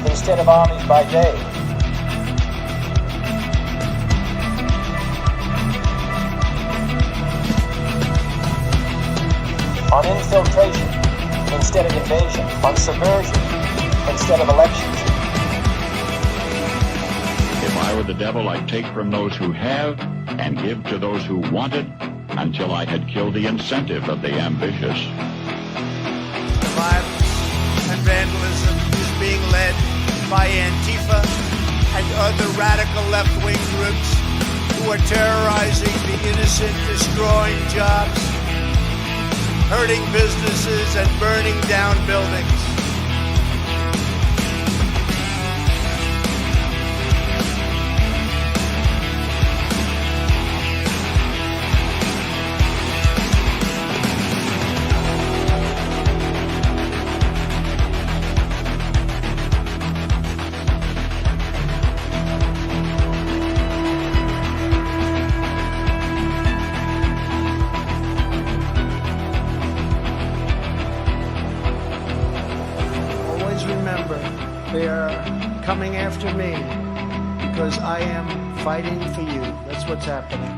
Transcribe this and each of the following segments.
instead of armies by day. On infiltration instead of invasion. On subversion instead of elections. If I were the devil, I'd take from those who have and give to those who want it until I had killed the incentive of the ambitious. The violence and vandalism is being led by Antifa and other radical left-wing groups who are terrorizing the innocent, destroying jobs, hurting businesses, and burning down buildings. They are coming after me because I am fighting for you. That's what's happening.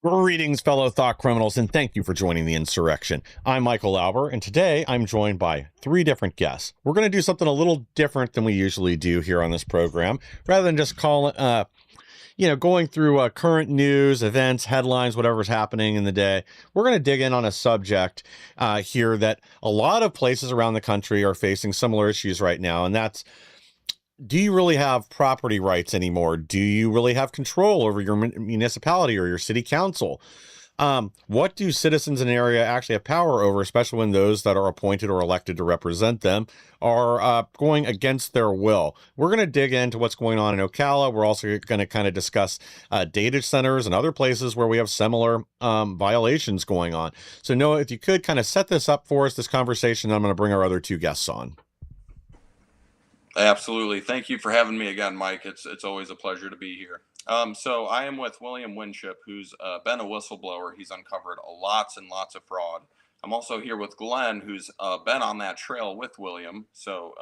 Greetings, fellow thought criminals, and thank you for joining the insurrection. I'm Michael Lauber, and today I'm joined by 3 different guests. We're going to do something a little different than we usually do here on this program. Rather than just going through current news, events, headlines, whatever's happening in the day, we're going to dig in on a subject here that a lot of places around the country are facing similar issues right now, and that's, do you really have property rights anymore? Do you really have control over your municipality or your city council? What do citizens in an area actually have power over, especially when those that are appointed or elected to represent them are going against their will? We're going to dig into what's going on in Ocala. We're also going to kind of discuss data centers and other places where we have similar violations going on. So Noah, if you could kind of set this up for us, this conversation, I'm going to bring our other 2 guests on. Absolutely. Thank you for having me again, Mike. It's always a pleasure to be here. So I am with William Winship, who's been a whistleblower. He's uncovered lots and lots of fraud. I'm also here with Glenn, who's been on that trail with William. So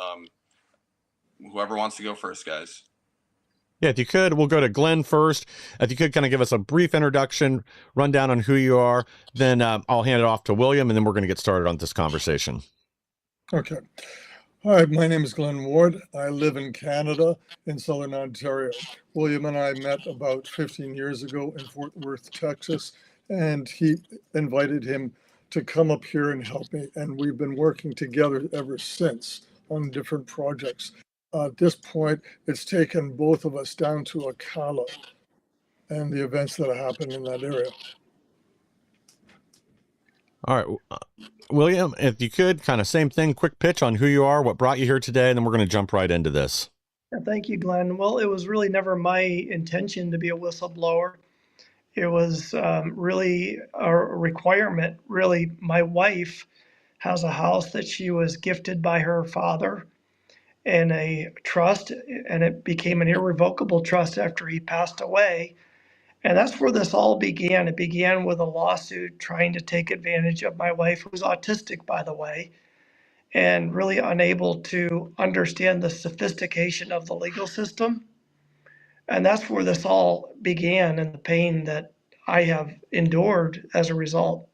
whoever wants to go first, guys. Yeah, if you could, we'll go to Glenn first. If you could kind of give us a brief introduction, rundown on who you are, then I'll hand it off to William, and then we're going to get started on this conversation. Okay. Hi, my name is Glenn Ward. I live in Canada, in Southern Ontario. William and I met about 15 years ago in Fort Worth, Texas, and he invited him to come up here and help me. And we've been working together ever since on different projects. At this point, it's taken both of us down to Ocala and the events that happened in that area. All right. William, if you could, kind of same thing, quick pitch on who you are, what brought you here today, and then we're going to jump right into this. Thank you, Glenn. Well, it was really never my intention to be a whistleblower. It was really a requirement. Really, my wife has a house that she was gifted by her father in a trust, and it became an irrevocable trust after he passed away. And that's where this all began. It began with a lawsuit trying to take advantage of my wife, who's autistic, by the way, and really unable to understand the sophistication of the legal system. And that's where this all began, and the pain that I have endured as a result.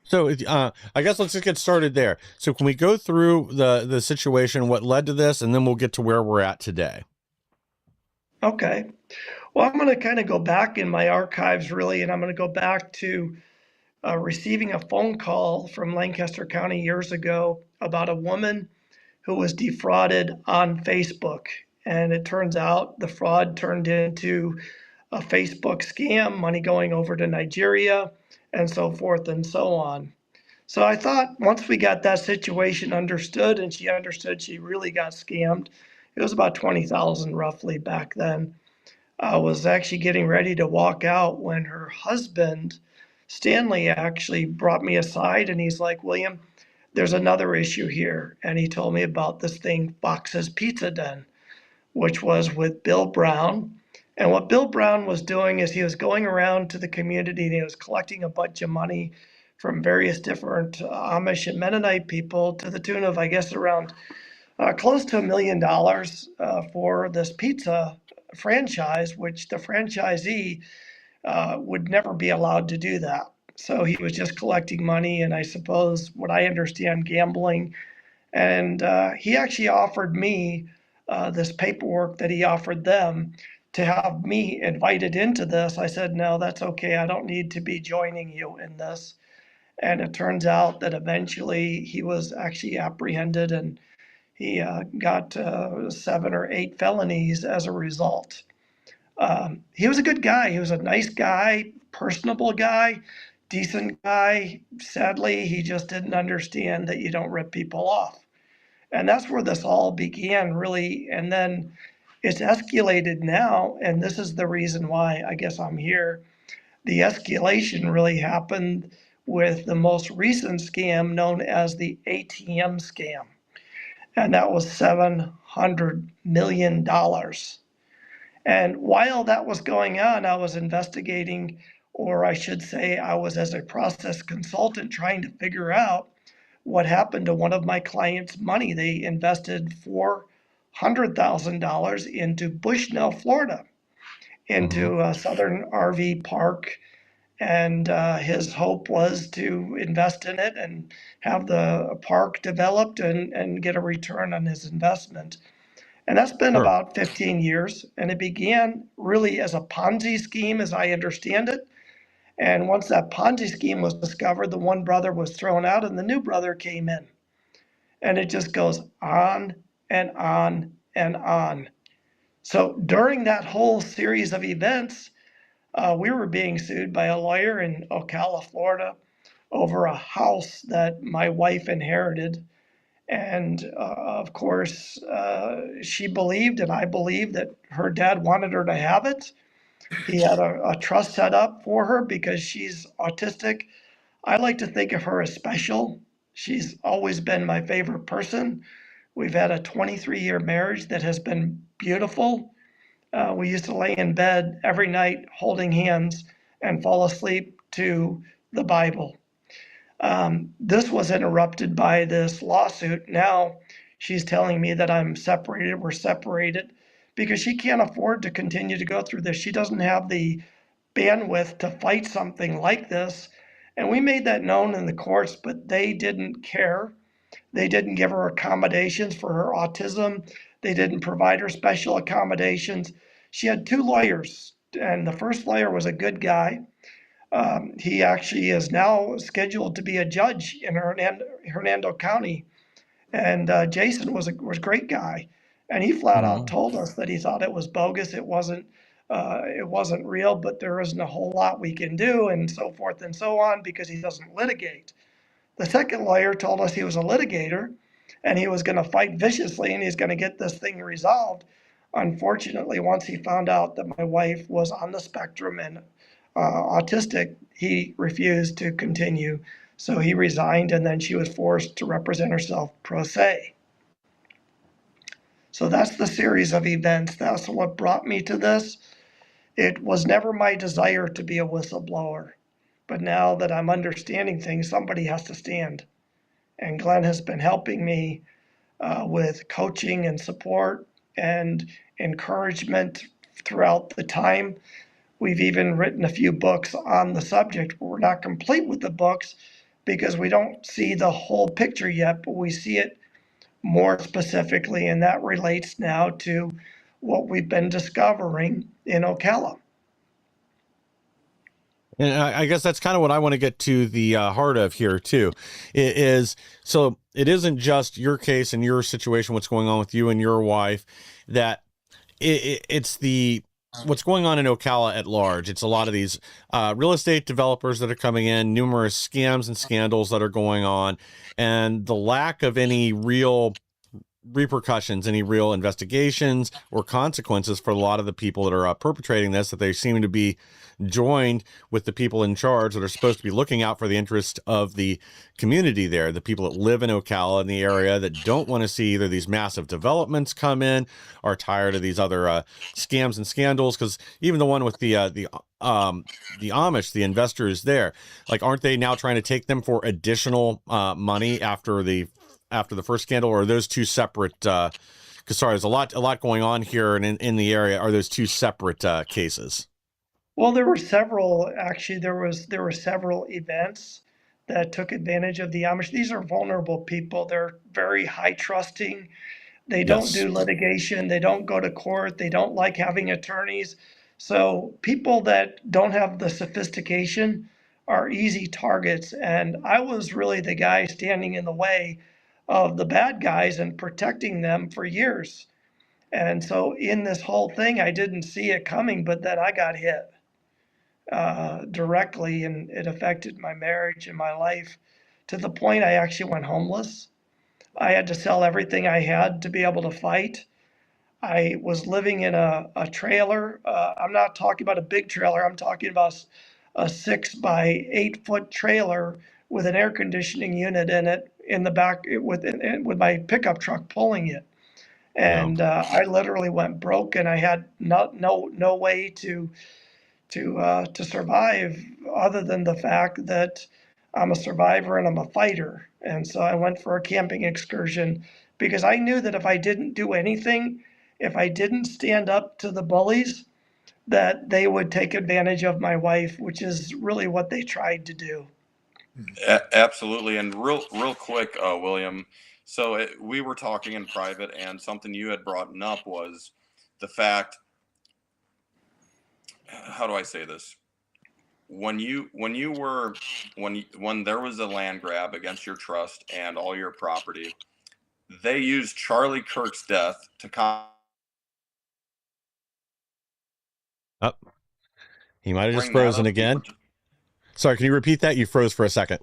So I guess let's just get started there. So can we go through the situation, what led to this, and then we'll get to where we're at today? Okay. Well, I'm going to kind of go back in my archives, really, and I'm going to go back to receiving a phone call from Lancaster County years ago about a woman who was defrauded on Facebook. And it turns out the fraud turned into a Facebook scam, money going over to Nigeria, and so forth and so on. So I thought once we got that situation understood and she understood she really got scammed, it was about 20,000 roughly back then. I was actually getting ready to walk out when her husband, Stanley, actually brought me aside and he's like, William, there's another issue here. And he told me about this thing, Fox's Pizza Den, which was with Bill Brown. And what Bill Brown was doing is he was going around to the community and he was collecting a bunch of money from various different Amish and Mennonite people to the tune of, I guess, around close to $1 million for this pizza franchise, which the franchisee would never be allowed to do that. So he was just collecting money, and I suppose what I understand, gambling. And he actually offered me this paperwork that he offered them to have me invited into this. I said, no, that's okay. I don't need to be joining you in this. And it turns out that eventually he was actually apprehended, and he got 7 or 8 felonies as a result. He was a good guy. He was a nice guy, personable guy, decent guy. Sadly, he just didn't understand that you don't rip people off. And that's where this all began, really. And then it's escalated now. And this is the reason why I guess I'm here. The escalation really happened with the most recent scam known as the ATM scam. And that was $700 million. And while that was going on, I was investigating, or I should say, I was as a process consultant trying to figure out what happened to one of my clients' money. They invested $400,000 into Bushnell, Florida, into a southern RV park. And his hope was to invest in it and have the park developed and get a return on his investment. And that's been Sure. about 15 years. And it began really as a Ponzi scheme, as I understand it. And once that Ponzi scheme was discovered, the one brother was thrown out and the new brother came in. And it just goes on and on and on. So during that whole series of events, we were being sued by a lawyer in Ocala, Florida, over a house that my wife inherited. And of course, she believed, and I believed, that her dad wanted her to have it. He had a trust set up for her because she's autistic. I like to think of her as special. She's always been my favorite person. We've had a 23-year marriage that has been beautiful. We used to lay in bed every night holding hands and fall asleep to the Bible. This was interrupted by this lawsuit. Now she's telling me that we're separated, because she can't afford to continue to go through this. She doesn't have the bandwidth to fight something like this. And we made that known in the courts, but they didn't care. They didn't give her accommodations for her autism. They didn't provide her special accommodations. She had 2 lawyers, and the first lawyer was a good guy. He actually is now scheduled to be a judge in Hernando County. And Jason was a great guy. And he flat out told us that he thought it was bogus. It wasn't real, but there isn't a whole lot we can do, and so forth and so on, because he doesn't litigate. The second lawyer told us he was a litigator and he was going to fight viciously and he's going to get this thing resolved. Unfortunately, once he found out that my wife was on the spectrum and autistic, he refused to continue. So he resigned, and then she was forced to represent herself pro se. So that's the series of events. That's what brought me to this. It was never my desire to be a whistleblower. But now that I'm understanding things, somebody has to stand. And Glenn has been helping me with coaching and support and encouragement throughout the time. We've even written a few books on the subject. We're not complete with the books because we don't see the whole picture yet, but we see it more specifically, and that relates now to what we've been discovering in Ocala. And I guess that's kind of what I want to get to the heart of here too. So it isn't just your case and your situation, what's going on with you and your wife, that it's what's going on in Ocala at large. It's a lot of these real estate developers that are coming in, numerous scams and scandals that are going on, and the lack of any real repercussions, any real investigations or consequences for a lot of the people that are perpetrating this, that they seem to be joined with the people in charge that are supposed to be looking out for the interest of the community there, the people that live in Ocala in the area that don't want to see either these massive developments come in, are tired of these other scams and scandals. Because even the one with the Amish, the investors there, like, aren't they now trying to take them for additional money after the first scandal? Or are those two separate? Because sorry, there's a lot going on here and in the area. Are those two separate cases? Well, there were several, actually, there were several events that took advantage of the Amish. These are vulnerable people. They're very high trusting. They don't Yes. do litigation. They don't go to court. They don't like having attorneys. So people that don't have the sophistication are easy targets. And I was really the guy standing in the way of the bad guys and protecting them for years. And so in this whole thing, I didn't see it coming, but then I got hit directly, and it affected my marriage and my life to the point I actually went homeless. I had to sell everything I had to be able to fight. I was living in a trailer. I'm not talking about a big trailer. I'm talking about a 6 by 8 foot trailer with an air conditioning unit in it in the back with my pickup truck pulling it. And I literally went broke, and I had no way to survive other than the fact that I'm a survivor and I'm a fighter. And so I went for a camping excursion because I knew that if I didn't do anything, if I didn't stand up to the bullies, that they would take advantage of my wife, which is really what they tried to do. Absolutely. And real quick, William. So we were talking in private, and something you had brought up was the fact. How do I say this? When there was a land grab against your trust and all your property, they used Charlie Kirk's death to He might have just frozen again. Sorry, can you repeat that? You froze for a second.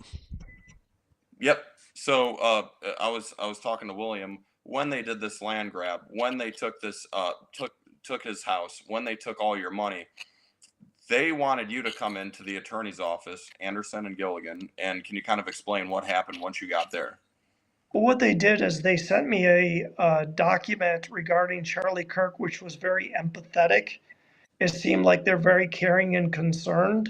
Yep. So I was talking to William when they did this land grab, when they took this took his house, when they took all your money. They wanted you to come into the attorney's office, Anderson and Gilligan, and can you kind of explain what happened once you got there? Well, what they did is they sent me a document regarding Charlie Kirk, which was very empathetic. It seemed like they're very caring and concerned,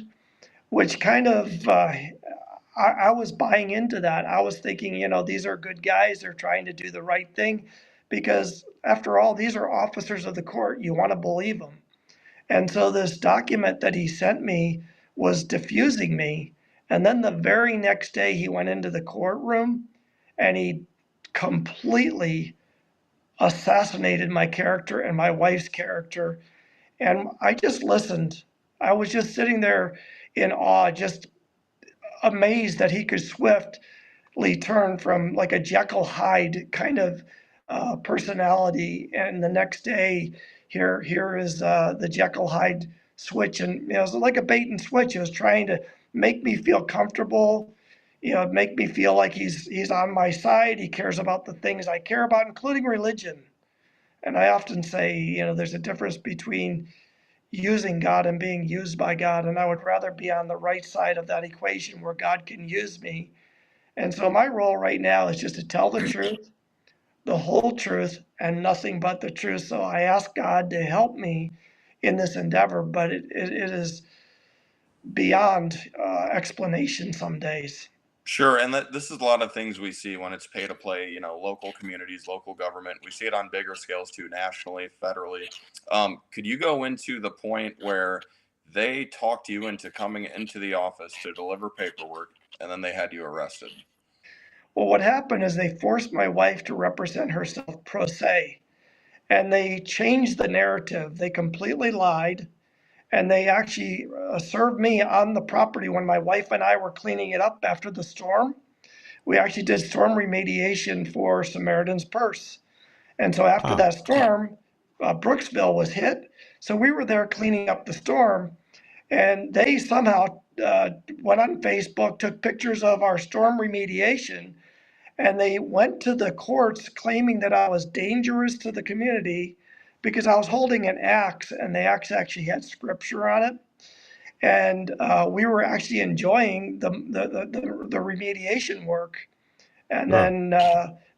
which kind of, I was buying into that. I was thinking, these are good guys. They're trying to do the right thing because, after all, these are officers of the court. You want to believe them. And so this document that he sent me was diffusing me. And then the very next day, he went into the courtroom and he completely assassinated my character and my wife's character. And I just listened. I was just sitting there in awe, just amazed that he could swiftly turn from like a Jekyll Hyde kind of personality. And the next day, here is the Jekyll Hyde switch, and it was like a bait and switch. It was trying to make me feel comfortable, make me feel like he's on my side. He cares about the things I care about, including religion. And I often say, there's a difference between using God and being used by God, and I would rather be on the right side of that equation where God can use me. And so my role right now is just to tell the truth, the whole truth, and nothing but the truth. So I ask God to help me in this endeavor, but it is beyond explanation some days. Sure, and this is a lot of things we see when it's pay to play, local communities, local government. We see it on bigger scales too, nationally, federally. Could you go into the point where they talked you into coming into the office to deliver paperwork, and then they had you arrested? Well, what happened is they forced my wife to represent herself pro se, and they changed the narrative. They completely lied, and they actually served me on the property when my wife and I were cleaning it up after the storm. We actually did storm remediation for Samaritan's Purse. And so after that storm, Brooksville was hit. So we were there cleaning up the storm, and they somehow went on Facebook, took pictures of our storm remediation, And they went to the courts claiming that I was dangerous to the community because I was holding an axe, and the axe actually had scripture on it. And we were actually enjoying the remediation work. And Sure. then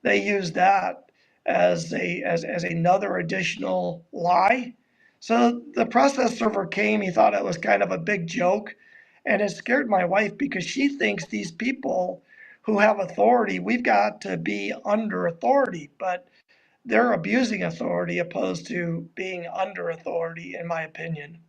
they used that as another additional lie. So the process server came. He thought it was kind of a big joke, and it scared my wife because she thinks these people who have authority, we've got to be under authority, but they're abusing authority opposed to being under authority, in my opinion.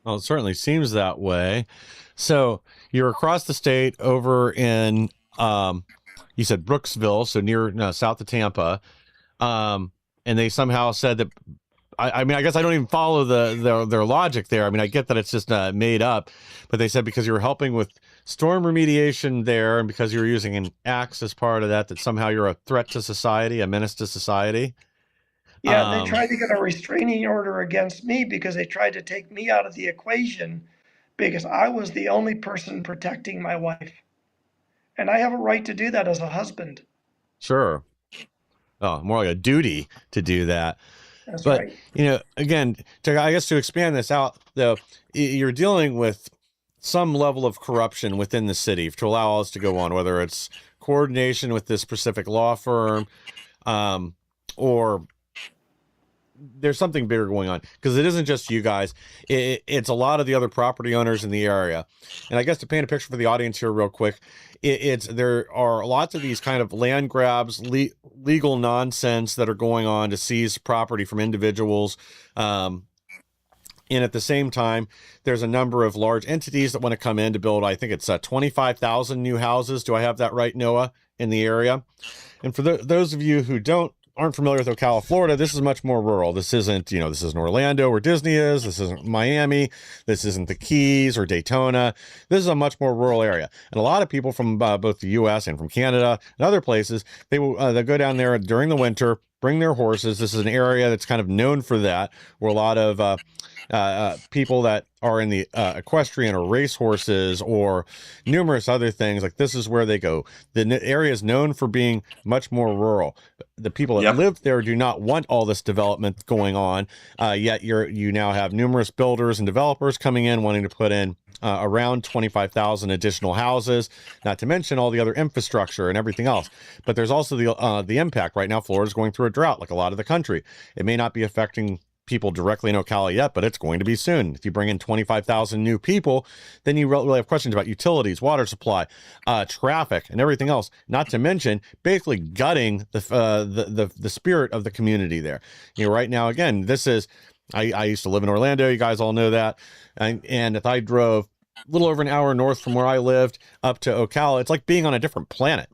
Well, it certainly seems that way. So you're across the state over in, you said Brooksville, so near south of Tampa. And they somehow said that, I mean, I guess I don't even follow their logic there. I mean, I get that it's just made up, but they said because you were helping with storm remediation there and because you were using an axe as part of that, that somehow you're a threat to society, a menace to society. Yeah, they tried to get a restraining order against me because they tried to take me out of the equation because I was the only person protecting my wife. And I have a right to do that as a husband. Sure. Oh, more like a duty to do that. That's But, right. you know, again, I guess to expand this out, though, you're dealing with some level of corruption within the city to allow all this to go on, whether it's coordination with this specific law firm or there's something bigger going on, because it isn't just you guys. It's a lot of the other property owners in the area. And I guess to paint a picture for the audience here real quick, there are lots of these kind of land grabs, legal nonsense that are going on to seize property from individuals. And at the same time, there's a number of large entities that want to come in to build, I think it's 25,000 new houses. Do I have that right, Noah, in the area? And for those of you who aren't familiar with Ocala, Florida, this is much more rural. This isn't, this isn't Orlando where Disney is. This isn't Miami. This isn't the Keys or Daytona. This is a much more rural area. And a lot of people from both the U.S. and from Canada and other places, they go down there during the winter, bring their horses. This is an area that's kind of known for that, where a lot of people that are in the equestrian or race horses or numerous other things, like this is where they go. The area is known for being much more rural. The people that live there do not want all this development going on, yet you now have numerous builders and developers coming in wanting to put in around 25,000 additional houses, not to mention all the other infrastructure and everything else. But there's also the impact. Right now, Florida's going through a drought like a lot of the country. It may not be affecting people directly in Ocala yet, but it's going to be soon. If you bring in 25,000 new people, then you really have questions about utilities, water supply, traffic, and everything else. Not to mention basically gutting the spirit of the community there. Right now, again, this is. I used to live in Orlando. You guys all know that. And if I drove a little over an hour north from where I lived up to Ocala, it's like being on a different planet.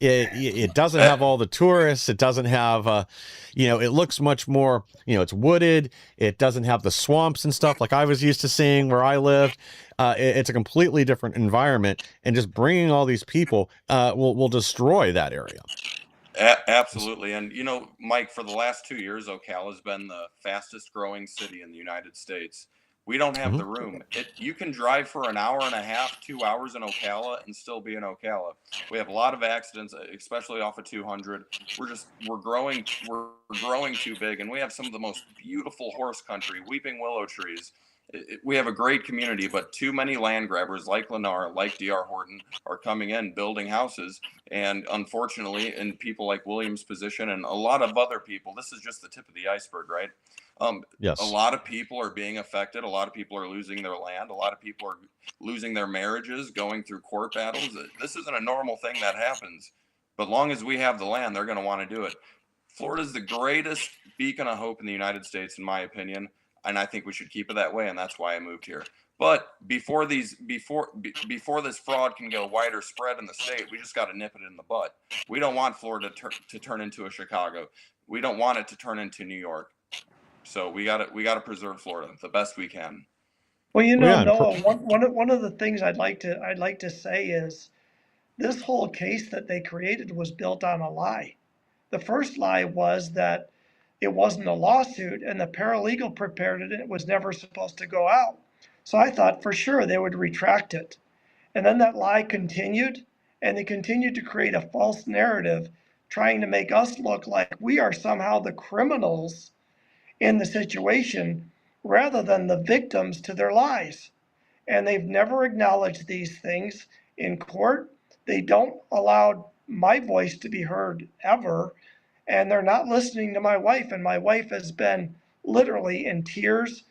It doesn't have all the tourists. It doesn't have, it looks much more, it's wooded. It doesn't have the swamps and stuff like I was used to seeing where I lived. It's a completely different environment. And just bringing all these people will destroy that area. Absolutely. And, Mike, for the last 2 years, Ocala has been the fastest growing city in the United States. We don't have the room. You can drive for an hour and a half, 2 hours in Ocala and still be in Ocala. We have a lot of accidents, especially off of 200. We're growing too big, and we have some of the most beautiful horse country, weeping willow trees. We have a great community, but too many land grabbers like Lennar, like D.R. Horton are coming in, building houses. And unfortunately, in people like William's position and a lot of other people, this is just the tip of the iceberg, right? Yes. A lot of people are being affected. A lot of people are losing their land. A lot of people are losing their marriages, going through court battles. This isn't a normal thing that happens. But long as we have the land, they're going to want to do it. Florida's the greatest beacon of hope in the United States, in my opinion. And I think we should keep it that way. And that's why I moved here. But before this fraud can go wider spread in the state, we just got to nip it in the bud. We don't want Florida to turn into a Chicago. We don't want it to turn into New York. So we got to preserve Florida the best we can. Well, Noah, one of the things I'd like to say is this whole case that they created was built on a lie. The first lie was that it wasn't a lawsuit, and the paralegal prepared it, and it was never supposed to go out. So I thought for sure they would retract it. And then that lie continued, And they continue to create a false narrative, trying to make us look like we are somehow the criminals in the situation rather than the victims to their lies. And they've never acknowledged these things in court. They don't allow my voice to be heard ever. And they're not listening to my wife. And my wife has been literally in tears,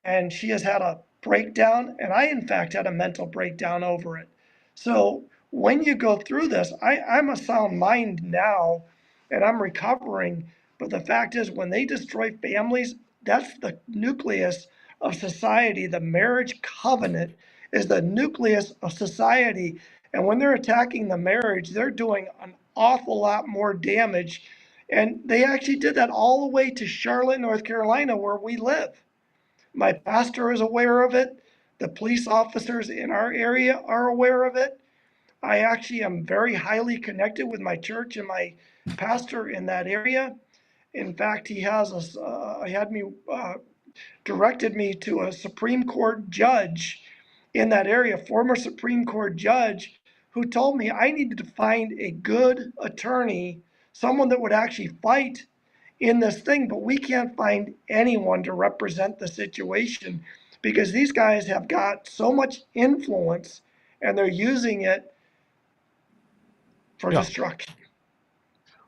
and she has had a breakdown. And I, in fact, had a mental breakdown over it. So when you go through this, I'm a sound mind now and I'm recovering. But the fact is, when they destroy families, that's the nucleus of society. The marriage covenant is the nucleus of society. And when they're attacking the marriage, they're doing an awful lot more damage. And they actually did that all the way to Charlotte, North Carolina, where we live. My pastor is aware of it. The police officers in our area are aware of it. I actually am very highly connected with my church and my pastor in that area. In fact, he has directed me to a Supreme Court judge in that area, former Supreme Court judge, who told me I needed to find a good attorney, someone that would actually fight in this thing, but we can't find anyone to represent the situation because these guys have got so much influence and they're using it for Yeah. destruction.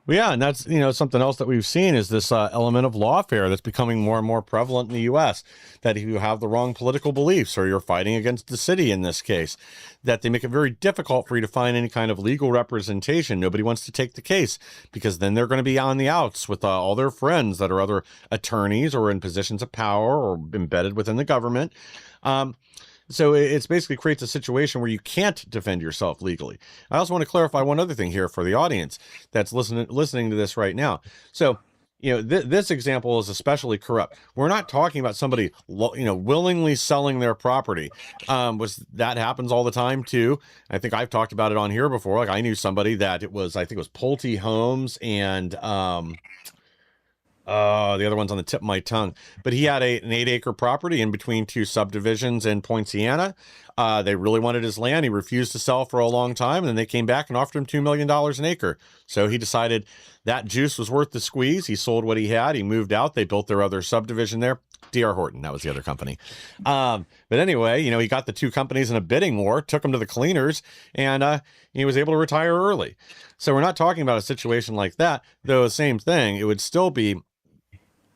Well, yeah, and that's, something else that we've seen is this element of lawfare that's becoming more and more prevalent in the U.S., that if you have the wrong political beliefs or you're fighting against the city in this case, that they make it very difficult for you to find any kind of legal representation. Nobody wants to take the case because then they're going to be on the outs with all their friends that are other attorneys or in positions of power or embedded within the government. So it's basically creates a situation where you can't defend yourself legally. I also want to clarify one other thing here for the audience that's listening to this right now. So, this example is especially corrupt. We're not talking about somebody, willingly selling their property. That happens all the time too. I think I've talked about it on here before. Like I knew somebody that it was Pulte Homes and, the other one's on the tip of my tongue, but he had an 8-acre property in between two subdivisions in Poinciana. They really wanted his land. He refused to sell for a long time, and then they came back and offered him $2 million an acre. So he decided that juice was worth the squeeze. He sold what he had. He moved out. They built their other subdivision there. D.R. Horton, that was the other company. But anyway, he got the two companies in a bidding war, took them to the cleaners, and he was able to retire early. So we're not talking about a situation like that, though the same thing, it would still be,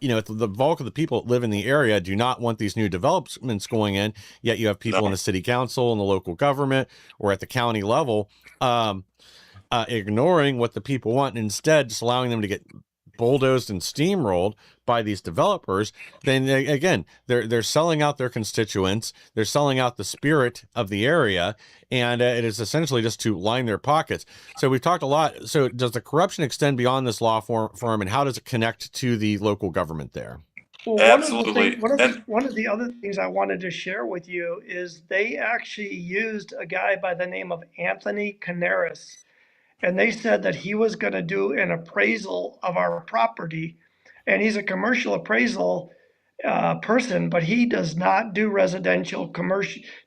the bulk of the people that live in the area do not want these new developments going in, yet you have people in the city council and the local government or at the county level ignoring what the people want and instead just allowing them to get bulldozed and steamrolled by these developers. Then again, they're selling out their constituents, they're selling out the spirit of the area, and it is essentially just to line their pockets. So we've talked a lot. So does the corruption extend beyond this law firm, and how does it connect to the local government there? Well, Absolutely. One of the other things I wanted to share with you is they actually used a guy by the name of Anthony Canaris, and they said that he was going to do an appraisal of our property, and he's a commercial appraisal person, but he does not do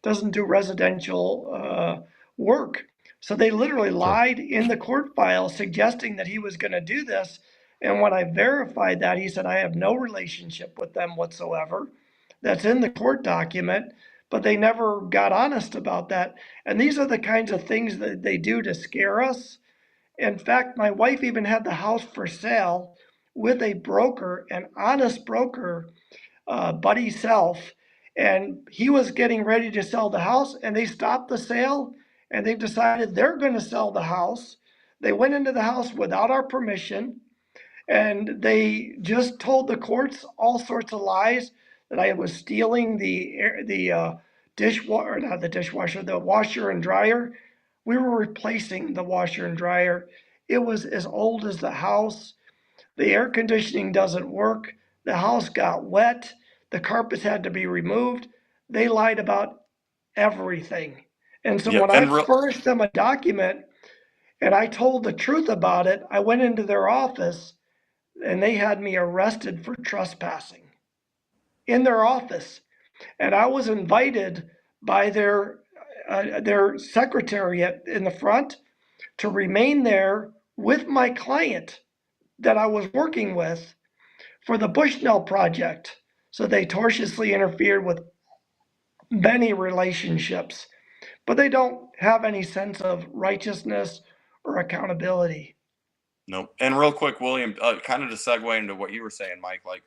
doesn't do residential work. So they literally lied in the court file suggesting that he was going to do this. And when I verified that, he said, I have no relationship with them whatsoever. That's in the court document, but they never got honest about that. And these are the kinds of things that they do to scare us. In fact, my wife even had the house for sale with a broker, an honest broker, Buddy Self, and he was getting ready to sell the house, and they stopped the sale, and they've decided they're going to sell the house. They went into the house without our permission, and they just told the courts all sorts of lies that I was stealing the dishwasher, not the dishwasher, the washer and dryer. We were replacing the washer and dryer. It was as old as the house. The air conditioning doesn't work. The house got wet. The carpets had to be removed. They lied about everything. And so when I furnished them a document and I told the truth about it, I went into their office and they had me arrested for trespassing in their office. And I was invited by their secretary in the front, to remain there with my client that I was working with for the Bushnell project. So they tortiously interfered with many relationships, but they don't have any sense of righteousness or accountability. Nope. And real quick, William, kind of to segue into what you were saying, Mike, like,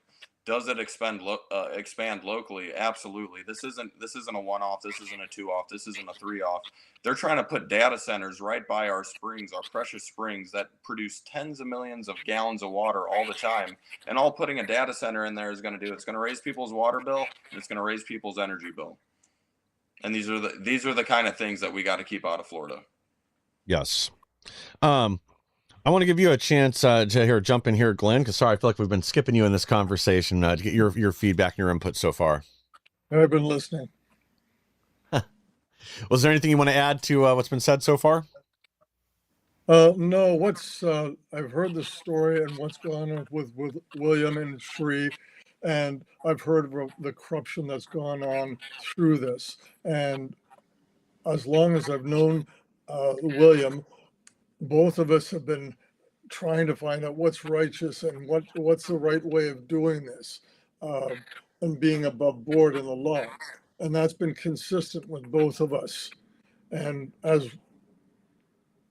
does it expand locally? Absolutely. This isn't a one-off. This isn't a two-off. This isn't a three-off. They're trying to put data centers right by our springs, our precious springs that produce tens of millions of gallons of water all the time. And all putting a data center in there is going to do, it's going to raise people's water bill, and it's going to raise people's energy bill. And these are the kind of things that we got to keep out of Florida. Yes. I want to give you a chance to jump in here, Glenn, because sorry, I feel like we've been skipping you in this conversation to get your feedback and your input so far. I've been listening. Was there anything you want to add to what's been said so far? No, I've heard the story and what's gone on with William and Shree, and I've heard of the corruption that's gone on through this. And as long as I've known William, both of us have been trying to find out what's righteous and what's the right way of doing this, and being above board in the law. And that's been consistent with both of us. And as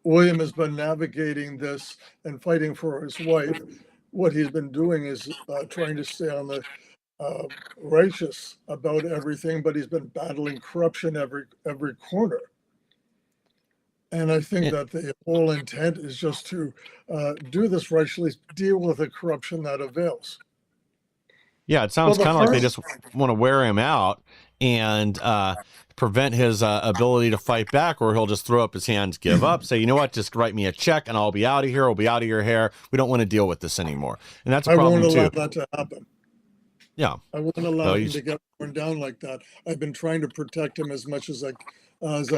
William has been navigating this and fighting for his wife, what he's been doing is trying to stay on the righteous about everything, but he's been battling corruption every corner. And I think that the whole intent is just to do this righteously, deal with the corruption that avails. Yeah, it sounds kind of like they just want to wear him out and prevent his ability to fight back, or he'll just throw up his hands, give up, say, you know what, just write me a check and I'll be out of here. I'll be out of your hair. We don't want to deal with this anymore. And that's a problem too. I won't allow that to happen. Yeah. I won't allow him to get torn down like that. I've been trying to protect him as much as I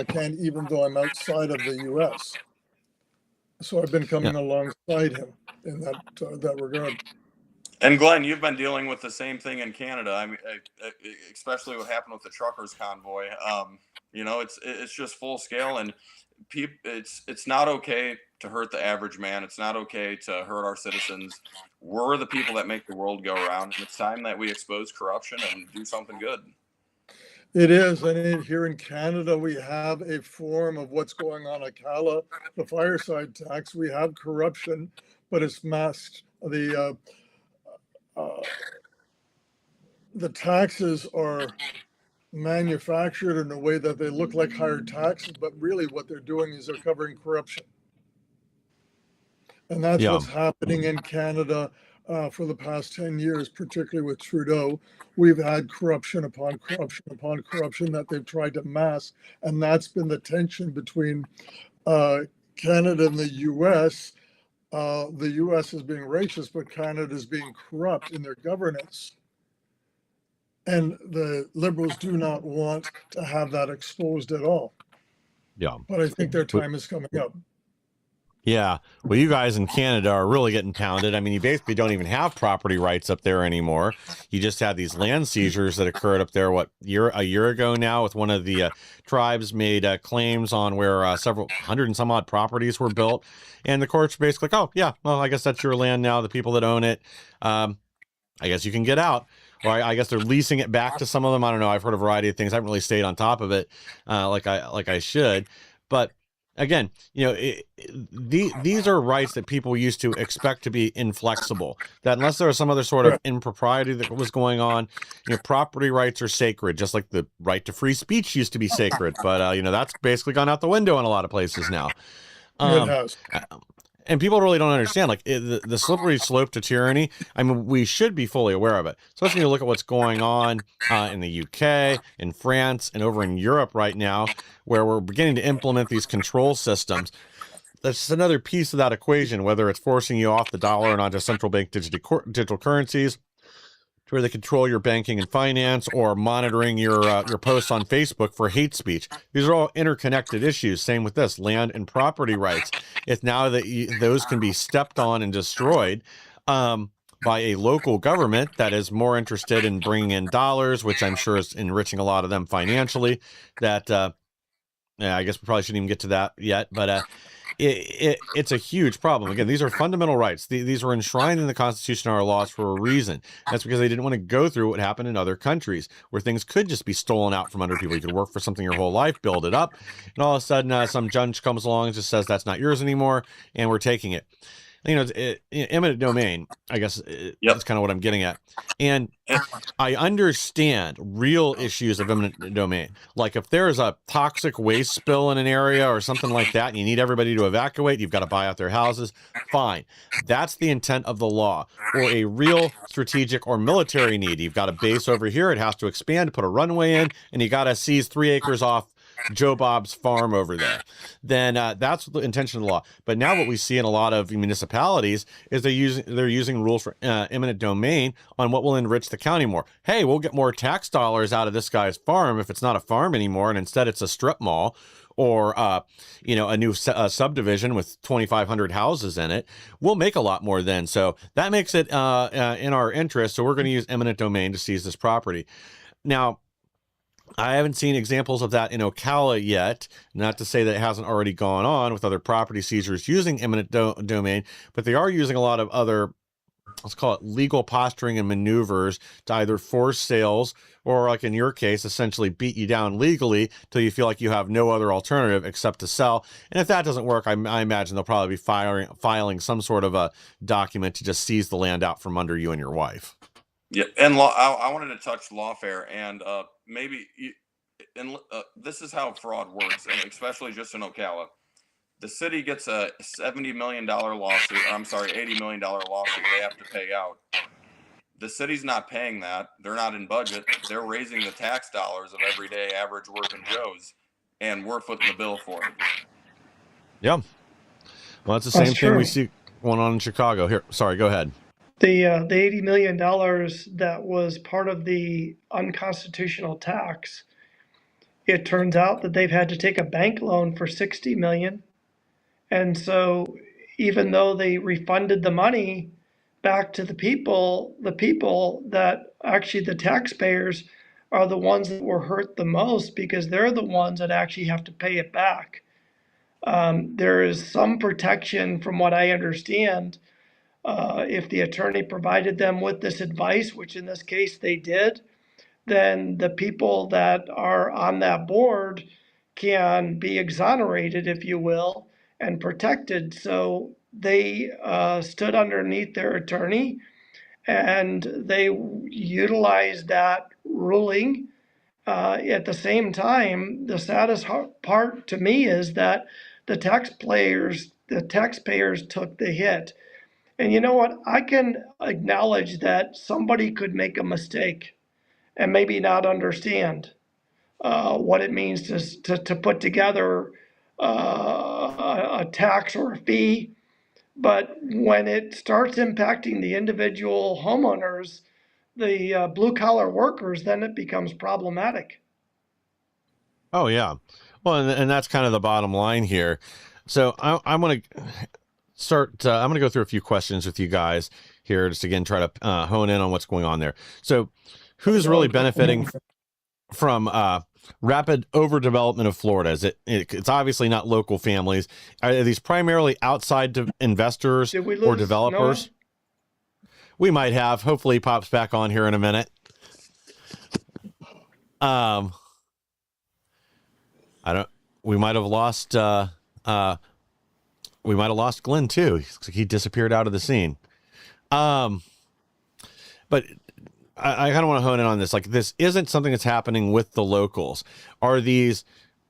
can, even though I'm outside of the U.S. So I've been coming alongside him in that regard. And Glenn, you've been dealing with the same thing in Canada. I mean, especially what happened with the truckers convoy. It's just full scale, and it's not okay to hurt the average man. It's not okay to hurt our citizens. We're the people that make the world go around, and it's time that we expose corruption and do something good. It is, and here in Canada, we have a form of what's going on at CALA, the fireside tax. We have corruption, but it's masked. The taxes are manufactured in a way that they look like higher taxes, but really what they're doing is they're covering corruption. And that's what's happening in Canada for the past 10 years, particularly with Trudeau. We've had corruption upon corruption upon corruption that they've tried to mask. And that's been the tension between Canada and the U.S. The U.S. is being racist, but Canada is being corrupt in their governance. And the Liberals do not want to have that exposed at all. Yeah. But I think their time is coming up. Yeah. Well, you guys in Canada are really getting pounded. I mean, you basically don't even have property rights up there anymore. You just had these land seizures that occurred up there, a year ago now, with one of the tribes made claims on where several hundred and some odd properties were built. And the courts were basically like, oh, yeah, well, I guess that's your land now. The people that own it, I guess you can get out. Or I guess they're leasing it back to some of them. I don't know. I've heard a variety of things. I haven't really stayed on top of it like I should. But again, these are rights that people used to expect to be inflexible. That unless there was some other sort of impropriety that was going on, property rights are sacred, just like the right to free speech used to be sacred. But that's basically gone out the window in a lot of places now. It has. And people really don't understand, like the slippery slope to tyranny. I mean, we should be fully aware of it, especially when you look at what's going on in the UK, in France, and over in Europe right now, where we're beginning to implement these control systems. That's just another piece of that equation, whether it's forcing you off the dollar and onto central bank digital currencies, to where they control your banking and finance, or monitoring your posts on Facebook for hate speech. These are all interconnected issues. Same with this, land and property rights. It's now that those can be stepped on and destroyed by a local government that is more interested in bringing in dollars, which I'm sure is enriching a lot of them financially. That I guess we probably shouldn't even get to that yet, but it's a huge problem. Again, these are fundamental rights. These are enshrined in the Constitution and our laws for a reason. That's because they didn't want to go through what happened in other countries where things could just be stolen out from under people. You could work for something your whole life, build it up, and all of a sudden some judge comes along and just says that's not yours anymore, and we're taking it. Eminent domain, I guess that's kind of what I'm getting at. And I understand real issues of eminent domain. Like if there's a toxic waste spill in an area or something like that, and you need everybody to evacuate, you've got to buy out their houses, fine. That's the intent of the law. Or a real strategic or military need. You've got a base over here, it has to expand, put a runway in, and you got to seize 3 acres off Joe Bob's farm over there, then that's the intention of the law. But now what we see in a lot of municipalities is they're using rules for eminent domain on what will enrich the county more. Hey, we'll get more tax dollars out of this guy's farm if it's not a farm anymore, and instead it's a strip mall or a new subdivision with 2,500 houses in it. We'll make a lot more then. So that makes it in our interest. So we're going to use eminent domain to seize this property. Now, I haven't seen examples of that in Ocala yet. Not to say that it hasn't already gone on with other property seizures using eminent domain, but they are using a lot of other, let's call it legal posturing and maneuvers to either force sales or, like in your case, essentially beat you down legally till you feel like you have no other alternative except to sell. And if that doesn't work, I imagine they'll probably be filing some sort of a document to just seize the land out from under you and your wife. Yeah, and I wanted to touch lawfare, and this is how fraud works, and especially just in Ocala. The city gets a $70 million lawsuit, or I'm sorry, $80 million lawsuit they have to pay out. The city's not paying that. They're not in budget. They're raising the tax dollars of everyday average working Joes, and we're footing the bill for it. Yeah. Well, that's the same thing we see going on in Chicago. Here, sorry, go ahead. The $80 million that was part of the unconstitutional tax, it turns out that they've had to take a bank loan for $60 million. And so even though they refunded the money back to the people that actually the taxpayers are the ones that were hurt the most because they're the ones that actually have to pay it back. There is some protection from what I understand. If the attorney provided them with this advice, which in this case they did, then the people that are on that board can be exonerated, if you will, and protected. So they stood underneath their attorney and they utilized that ruling. At the same time, the saddest part to me is that the taxpayers took the hit. And you know what? I can acknowledge that somebody could make a mistake and maybe not understand what it means to put together a tax or a fee. But when it starts impacting the individual homeowners, the blue collar workers, then it becomes problematic. Oh, yeah. Well, and that's kind of the bottom line here. So I'm going to start, I'm going to go through a few questions with you guys here, just again, try to hone in on what's going on there. So who's really benefiting from rapid overdevelopment of Florida? It's obviously not local families. Are these primarily outside investors or developers? Noah? We might have. Hopefully he pops back on here in a minute. We might have lost Glenn too. He disappeared out of the scene. But I kind of want to hone in on this. Like, this isn't something that's happening with the locals. Are these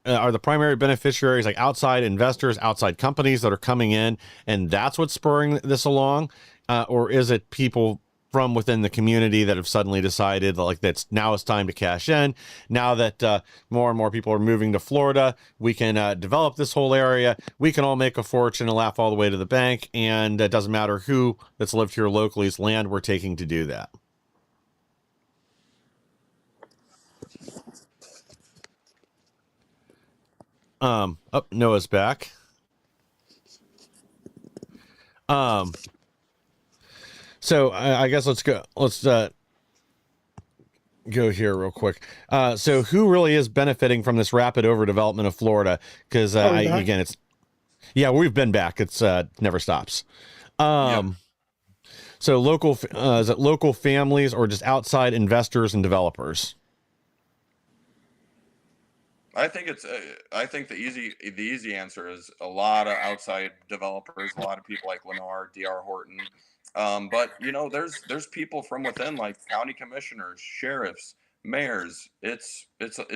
are the primary beneficiaries like outside investors, outside companies that are coming in, and that's what's spurring this along? Or is it people from within the community that have suddenly decided like now it's time to cash in? Now that more and more people are moving to Florida, we can develop this whole area. We can all make a fortune and laugh all the way to the bank. And it doesn't matter who that's lived here locally's land we're taking to do that. Noah's back. So I guess let's go here real quick. So who really is benefiting from this rapid overdevelopment of Florida? Because again, Yeah, we've been back. It's never stops. Um, So local, is it local families or just outside investors and developers? I think it's. I think the easy answer is a lot of outside developers, a lot of people like Lennar, D.R. Horton. But you know, there's people from within, like county commissioners, sheriffs, mayors. It's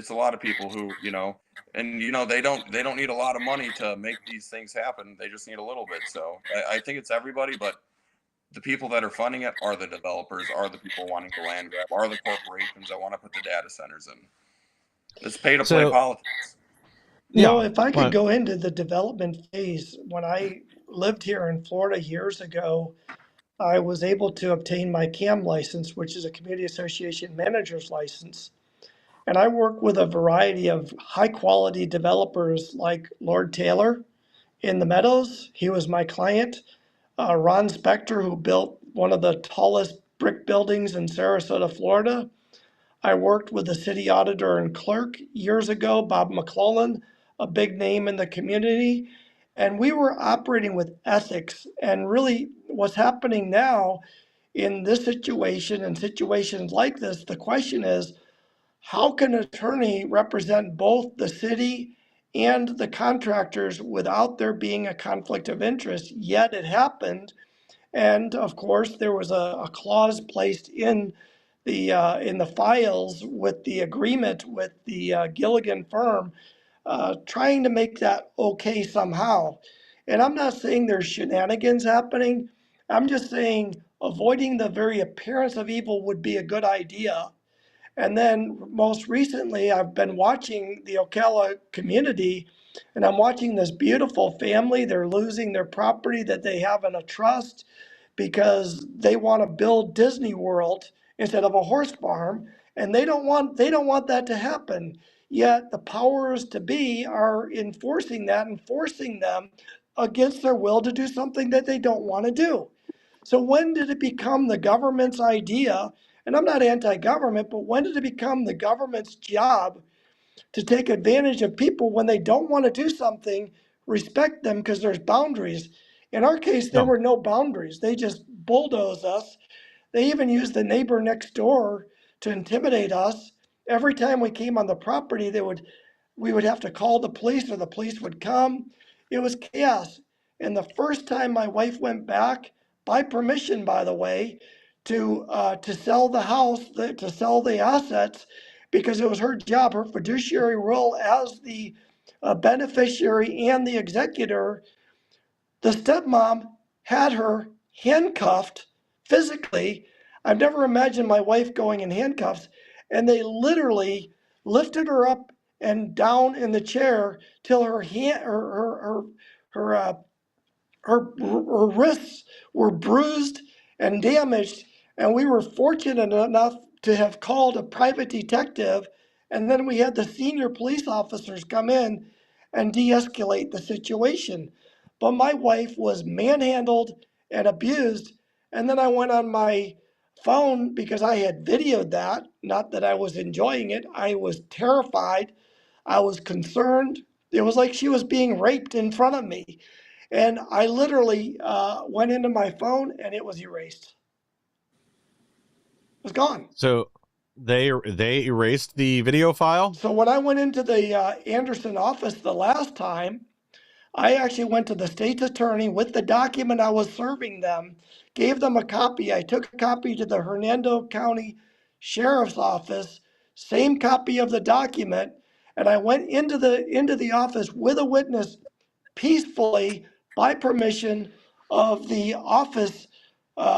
a lot of people who, you know, and you know, they don't need a lot of money to make these things happen. They just need a little bit. So I think it's everybody, but the people that are funding it are the developers, are the people wanting to land grab, are the corporations that want to put the data centers in. It's pay to play So, politics. No, yeah, if I could but go into the development phase, when I lived here in Florida years ago, I was able to obtain my CAM license, which is a Community Association Manager's License. And I work with a variety of high quality developers like Lord Taylor in the Meadows. He was my client. Ron Spector, who built one of the tallest brick buildings in Sarasota, Florida. I worked with the city auditor and clerk years ago, Bob McClellan, a big name in the community. And we were operating with ethics. And really, what's happening now in this situation and situations like this, the question is, how can an attorney represent both the city and the contractors without there being a conflict of interest? Yet it happened. And of course, there was a clause placed in the files with the agreement with the Gilligan firm, trying to make that okay somehow. And I'm not saying there's shenanigans happening. I'm just saying avoiding the very appearance of evil would be a good idea. And then most recently, I've been watching the Ocala community, and I'm watching this beautiful family. They're losing their property that they have in a trust because they want to build Disney World instead of a horse farm, and they don't want that to happen. Yet the powers to be are enforcing that and forcing them against their will to do something that they don't want to do. So when did it become the government's idea? And I'm not anti-government, but when did it become the government's job to take advantage of people when they don't want to do something, respect them because there's boundaries? In our case, there no. were no boundaries. They just bulldozed us. They even used the neighbor next door to intimidate us. Every time we came on the property, we would have to call the police or the police would come. It was chaos. And the first time my wife went back, by permission, by the way, to sell the house, to sell the assets, because it was her job, her fiduciary role as the beneficiary and the executor. The stepmom had her handcuffed physically. I've never imagined my wife going in handcuffs, and they literally lifted her up and down in the chair till her hand, her, uh, her wrists were bruised and damaged. And we were fortunate enough to have called a private detective, and then we had the senior police officers come in and de-escalate the situation. But my wife was manhandled and abused. And then I went on my phone because I had videoed that. Not that I was enjoying it. I was terrified. I was concerned. It was like she was being raped in front of me. And I literally went into my phone and it was erased. It was gone. So they erased the video file. So when I went into the Anderson office the last time, I actually went to the state's attorney with the document I was serving them, gave them a copy. I took a copy to the Hernando County Sheriff's Office, same copy of the document, and I went into the office with a witness peacefully by permission of the office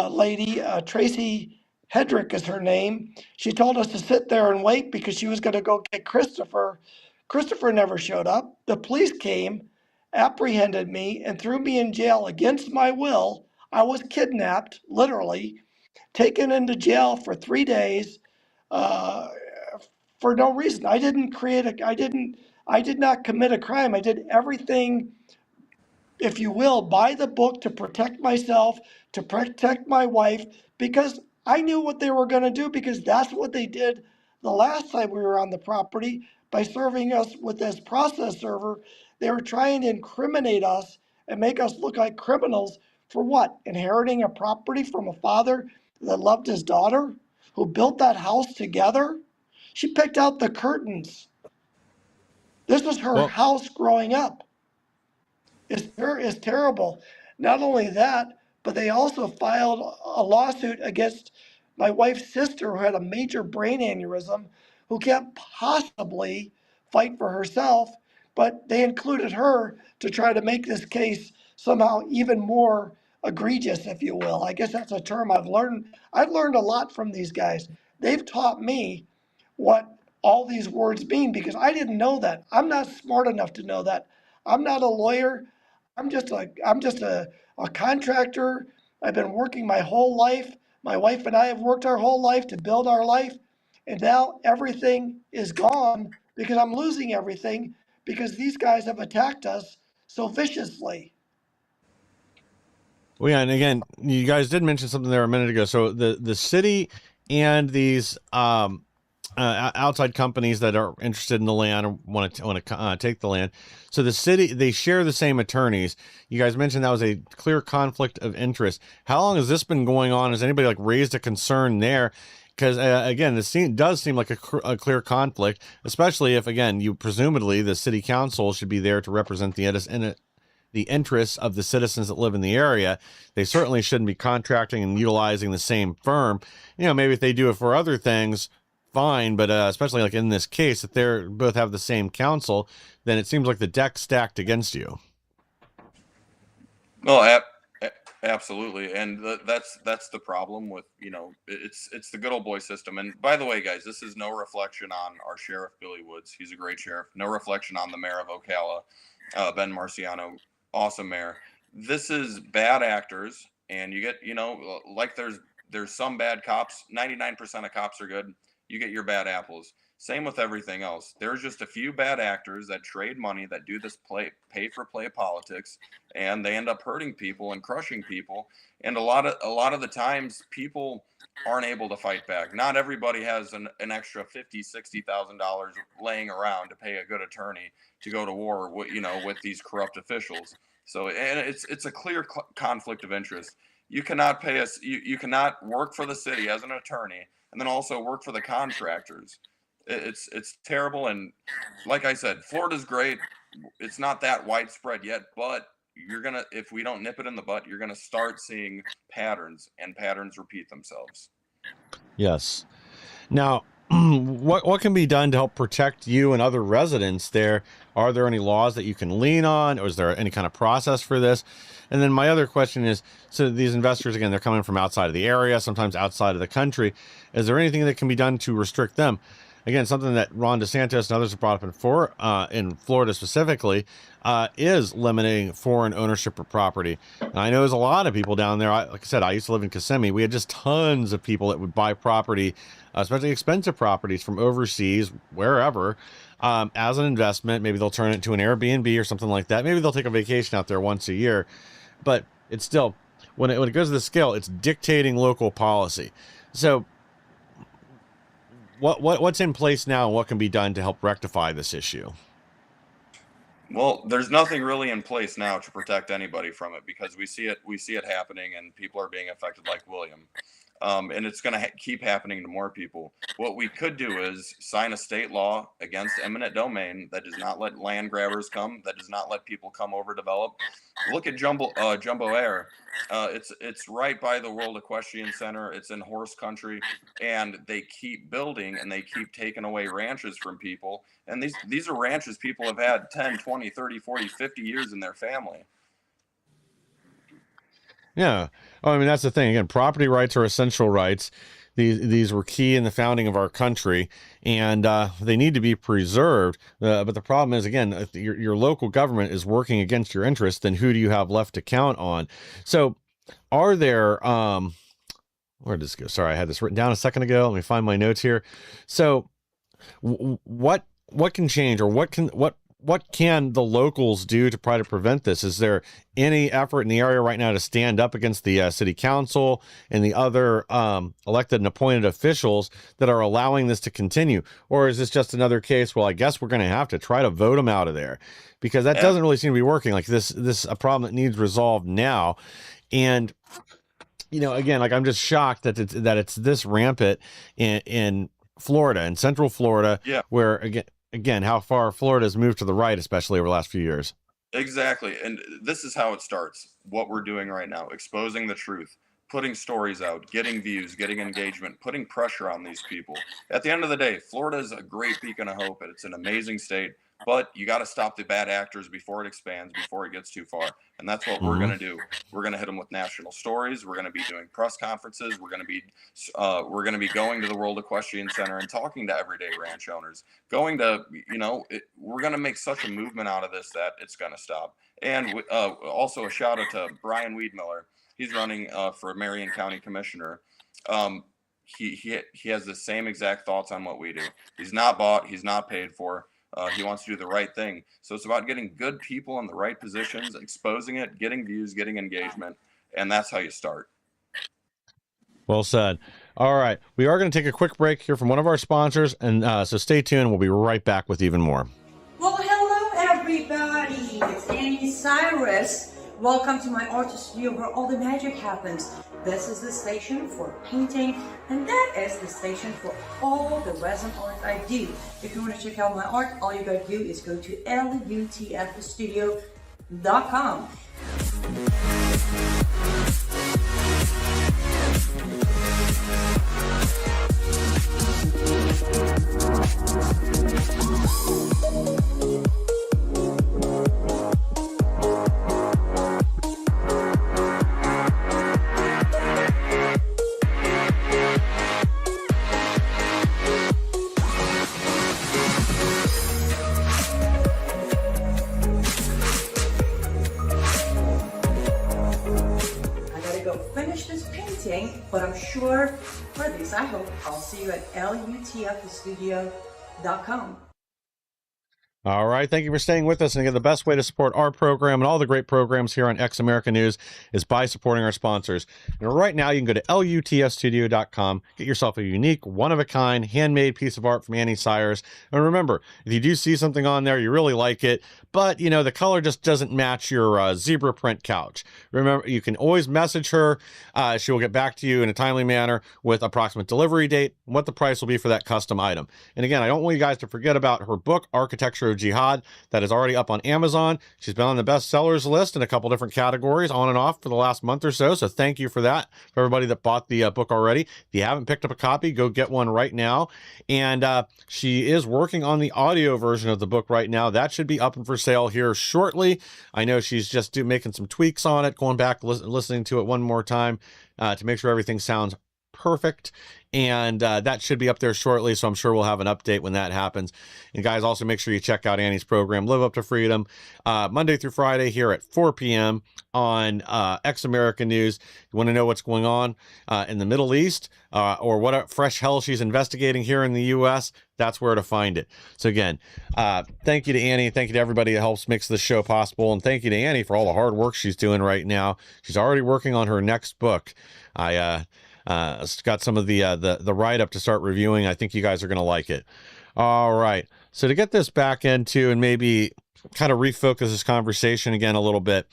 lady, Tracy Hedrick is her name. She told us to sit there and wait because she was going to go get Christopher. Christopher never showed up. The police came, apprehended me, and threw me in jail against my will. I was kidnapped, literally, taken into jail for 3 days uh, for no reason. I did not commit a crime. I did everything, if you will, by the book to protect myself, to protect my wife, because I knew what they were going to do, because that's what they did the last time we were on the property by serving us with this process server. They were trying to incriminate us and make us look like criminals for what? Inheriting a property from a father that loved his daughter, who built that house together? She picked out the curtains. This was her Well, house growing up. It's terrible. Not only that, but they also filed a lawsuit against my wife's sister who had a major brain aneurysm, who can't possibly fight for herself, but they included her to try to make this case somehow even more egregious, if you will. I guess that's a term I've learned. I've learned a lot from these guys. They've taught me what all these words mean because I didn't know that. I'm not smart enough to know that. I'm not a lawyer. I'm just a contractor. I've been working my whole life. My wife and I have worked our whole life to build our life. And now everything is gone because I'm losing everything because these guys have attacked us so viciously. well, yeah, and again, you guys did mention something there a minute ago. So the city and these outside companies that are interested in the land or want to take the land. So the city, they share the same attorneys. You guys mentioned that was a clear conflict of interest. How long has this been going on? Has anybody like raised a concern there? Because again, does seem like a clear conflict, especially if, again, you presumably the city council should be there to represent the interests of the citizens that live in the area. They certainly shouldn't be contracting and utilizing the same firm. Maybe if they do it for other things, fine, but especially like in this case, if they're both have the same counsel, then it seems like the deck's stacked against you. Well, absolutely, and that's the problem with it's the good old boy system. And by the way, guys, this is no reflection on our sheriff Billy Woods. He's a great sheriff. No reflection on the mayor of Ocala, Ben Marciano, awesome mayor. This is bad actors, and you get like there's some bad cops. 99% of cops are good. You get your bad apples. Same with everything else. There's just a few bad actors that trade money, that do this pay for play politics, and they end up hurting people and crushing people. And a lot of the times people aren't able to fight back. Not everybody has an extra $50,000-$60,000 laying around to pay a good attorney to go to war with these corrupt officials. So, and it's a clear conflict of interest. You cannot pay us. You cannot work for the city as an attorney and then also work for the contractors. It's terrible. And like I said, Florida's great. It's not that widespread yet, but if we don't nip it in the butt, you're gonna start seeing patterns, and patterns repeat themselves. Yes. Now, what can be done to help protect you and other residents there? Are there any laws that you can lean on, or is there any kind of process for this? And then my other question is, so these investors, again, they're coming from outside of the area, sometimes outside of the country. Is there anything that can be done to restrict them? Again, something that Ron DeSantis and others have brought up in Florida specifically, is limiting foreign ownership of property. And I know there's a lot of people down there. Like I said, I used to live in Kissimmee. We had just tons of people that would buy property, especially expensive properties from overseas, wherever, as an investment. Maybe they'll turn it into an Airbnb or something like that. Maybe they'll take a vacation out there once a year. But it's still, when it goes to the scale, it's dictating local policy. So what's in place now, and what can be done to help rectify this issue? Well, there's nothing really in place now to protect anybody from it, because we see it happening, and people are being affected like William. And it's going to keep happening to more people. What we could do is sign a state law against eminent domain that does not let land grabbers come, that does not let people come overdevelop. Look at Jumbo Air. It's right by the World Equestrian Center. It's in horse country, and they keep building, and they keep taking away ranches from people. And these are ranches people have had 10, 20, 30, 40, 50 years in their family. Yeah. Oh, I mean, that's the thing. Again, property rights are essential rights. These were key in the founding of our country, and they need to be preserved. But the problem is, again, if your local government is working against your interests, then who do you have left to count on? So are there, where did this go? Sorry, I had this written down a second ago. Let me find my notes here. So what can change, or what what can the locals do to try to prevent this? Is there any effort in the area right now to stand up against the city council and the other elected and appointed officials that are allowing this to continue? Or is this just another case? Well, I guess we're going to have to try to vote them out of there, because that doesn't really seem to be working. Like this a problem that needs resolved now. And again, like I'm just shocked that it's this rampant in Florida, in Central Florida, where again, how far Florida has moved to the right, especially over the last few years. Exactly. And this is how it starts. What we're doing right now, exposing the truth, putting stories out, getting views, getting engagement, putting pressure on these people. At the end of the day, Florida is a great beacon of hope. It's an amazing state, but you got to stop the bad actors before it expands, before it gets too far. And that's what we're going to do. We're going to hit them with national stories. We're going to be doing press conferences. We're going to be going to the World Equestrian Center and talking to everyday ranch owners, we're going to make such a movement out of this that it's going to stop. And also a shout out to Brian Weedmiller. He's running for Marion County Commissioner. He has the same exact thoughts on what we do. He's not bought. He's not paid for. He wants to do the right thing. So it's about getting good people in the right positions, exposing it, getting views, getting engagement, and that's how you start. Well said. All right. We are going to take a quick break here from one of our sponsors, and so stay tuned. We'll be right back with even more. Well, hello, everybody. It's Annie Cyrus. Welcome to my art studio where all the magic happens. This is the station for painting, and that is the station for all the resin art I do. If you want to check out my art, all you gotta do is go to lutfstudio.com. But I'm sure, or at least I hope, I'll see you at lutfstudio.com. All right. Thank you for staying with us. And again, the best way to support our program and all the great programs here on X America News is by supporting our sponsors. And right now, you can go to lutfstudio.com, get yourself a unique, one-of-a-kind, handmade piece of art from Annie Cyrus. And remember, if you do see something on there, you really like it, but, the color just doesn't match your zebra print couch. Remember, you can always message her. She will get back to you in a timely manner with approximate delivery date and what the price will be for that custom item. And again, I don't want you guys to forget about her book, Architecture of Jihad, that is already up on Amazon. She's been on the bestsellers list in a couple different categories on and off for the last month or so. So thank you for that, for everybody that bought the book already. If you haven't picked up a copy, go get one right now. And she is working on the audio version of the book right now. That should be up and for sale here shortly. I know she's just making some tweaks on it, going back, listening to it one more time to make sure everything sounds perfect. And that should be up there shortly, so I'm sure we'll have an update when that happens. And guys, also make sure you check out Annie's program, Live Up to Freedom, Monday through Friday here at 4 p.m. on X America News. You want to know what's going on in the Middle East or what fresh hell she's investigating here in the U.S., that's where to find it. So again, thank you to Annie. Thank you to everybody that helps makes this show possible. And thank you to Annie for all the hard work she's doing right now. She's already working on her next book. Got some of the write-up to start reviewing. I think you guys are going to like it. All right. So to get this back into and maybe kind of refocus this conversation again a little bit,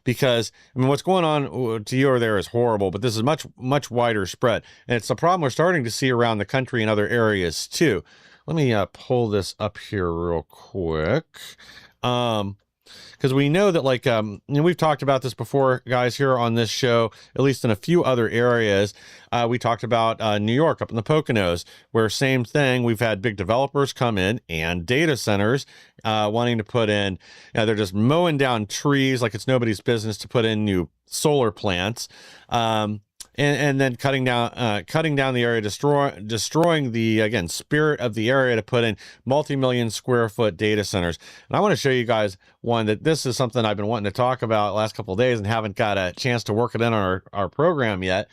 because what's going on to you over there is horrible, but this is much, much wider spread. And it's a problem we're starting to see around the country in other areas too. Let me pull this up here real quick. Because we know that, we've talked about this before, guys, here on this show, at least in a few other areas. We talked about New York, up in the Poconos, where same thing. We've had big developers come in and data centers wanting to put in, they're just mowing down trees like it's nobody's business to put in new solar plants. and then cutting down the area, destroying the, again, spirit of the area to put in multi-million square foot data centers. And I want to show you guys one that this is something I've been wanting to talk about the last couple of days and haven't got a chance to work it in on our program yet.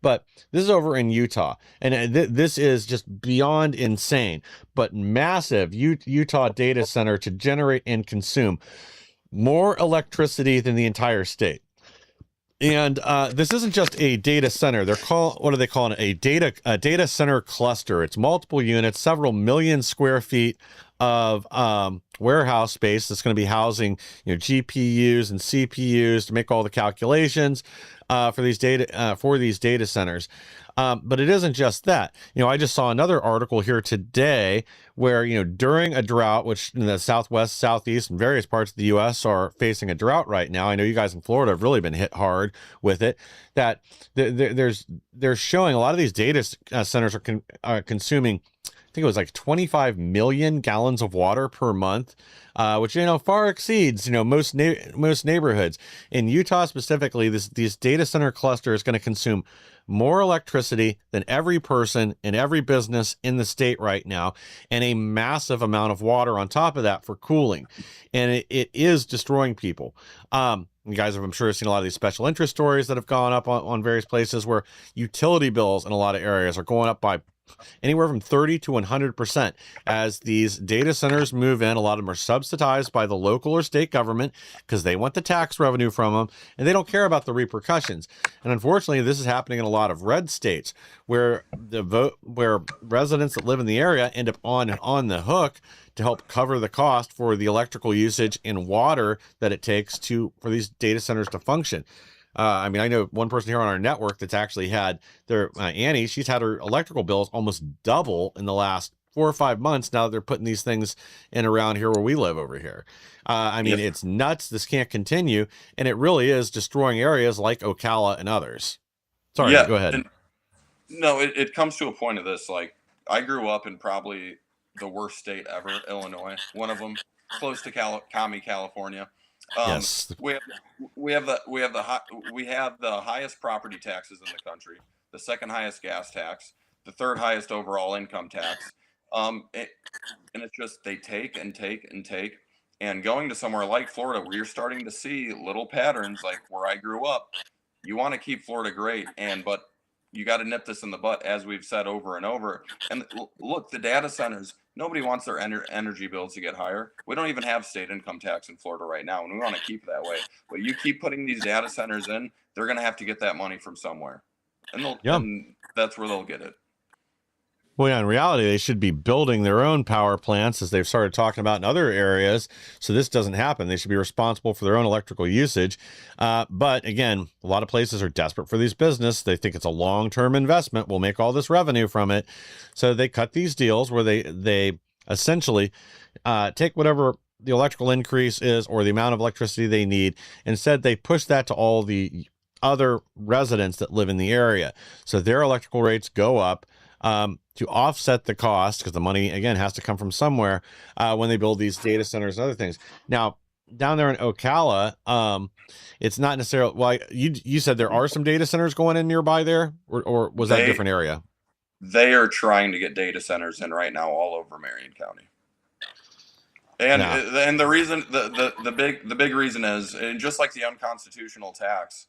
But this is over in Utah, and this is just beyond insane, but massive Utah data center to generate and consume more electricity than the entire state. And this isn't just a data center. What are they calling it? A data center cluster. It's multiple units, several million square feet of warehouse space that's going to be housing, GPUs and CPUs to make all the calculations for these data centers. But it isn't just that. I just saw another article here today where, during a drought, which in the Southwest, Southeast, and various parts of the U.S. are facing a drought right now. I know you guys in Florida have really been hit hard with it. That they're showing a lot of these data centers are consuming, I think it was like 25 million gallons of water per month, which, far exceeds, most neighborhoods. In Utah specifically, these data center cluster is going to consume more electricity than every person in every business in the state right now, and a massive amount of water on top of that for cooling. And it is destroying people. You guys have, I'm sure, seen a lot of these special interest stories that have gone up on various places where utility bills in a lot of areas are going up by anywhere from 30 to 100% as these data centers move in. A lot of them are subsidized by the local or state government because they want the tax revenue from them, and they don't care about the repercussions. And unfortunately, this is happening in a lot of red states where where residents that live in the area end up on the hook to help cover the cost for the electrical usage and water that it takes for these data centers to function. I know one person here on our network that's actually had Annie, she's had her electrical bills almost double in the last 4 or 5 months now that they're putting these things in around here where we live over here. It's nuts. This can't continue. And it really is destroying areas like Ocala and others. Sorry, go ahead. No, it comes to a point of this. Like, I grew up in probably the worst state ever, Illinois, one of them, close to Kami, California. Yes. We have the highest property taxes in the country, the second highest gas tax, the third highest overall income tax. And it's just they take and take and take. And going to somewhere like Florida, where you're starting to see little patterns like where I grew up, you want to keep Florida great, but you got to nip this in the butt, as we've said over and over. And look, the data centers, nobody wants their energy bills to get higher. We don't even have state income tax in Florida right now, and we want to keep it that way. But you keep putting these data centers in, they're going to have to get that money from somewhere. And that's where they'll get it. Well, yeah, in reality, they should be building their own power plants, as they've started talking about in other areas. So this doesn't happen. They should be responsible for their own electrical usage. But again, a lot of places are desperate for these business. They think it's a long-term investment. We'll make all this revenue from it. So they cut these deals where they essentially take whatever the electrical increase is or the amount of electricity they need. Instead, they push that to all the other residents that live in the area. So their electrical rates go up to offset the cost, because the money, again, has to come from somewhere when they build these data centers and other things. Now, down there in Ocala, it's not necessarily, well, you said there are some data centers going in nearby there, or was that a different area? They are trying to get data centers in right now all over Marion County. And the reason, the big reason is, and just like the unconstitutional tax,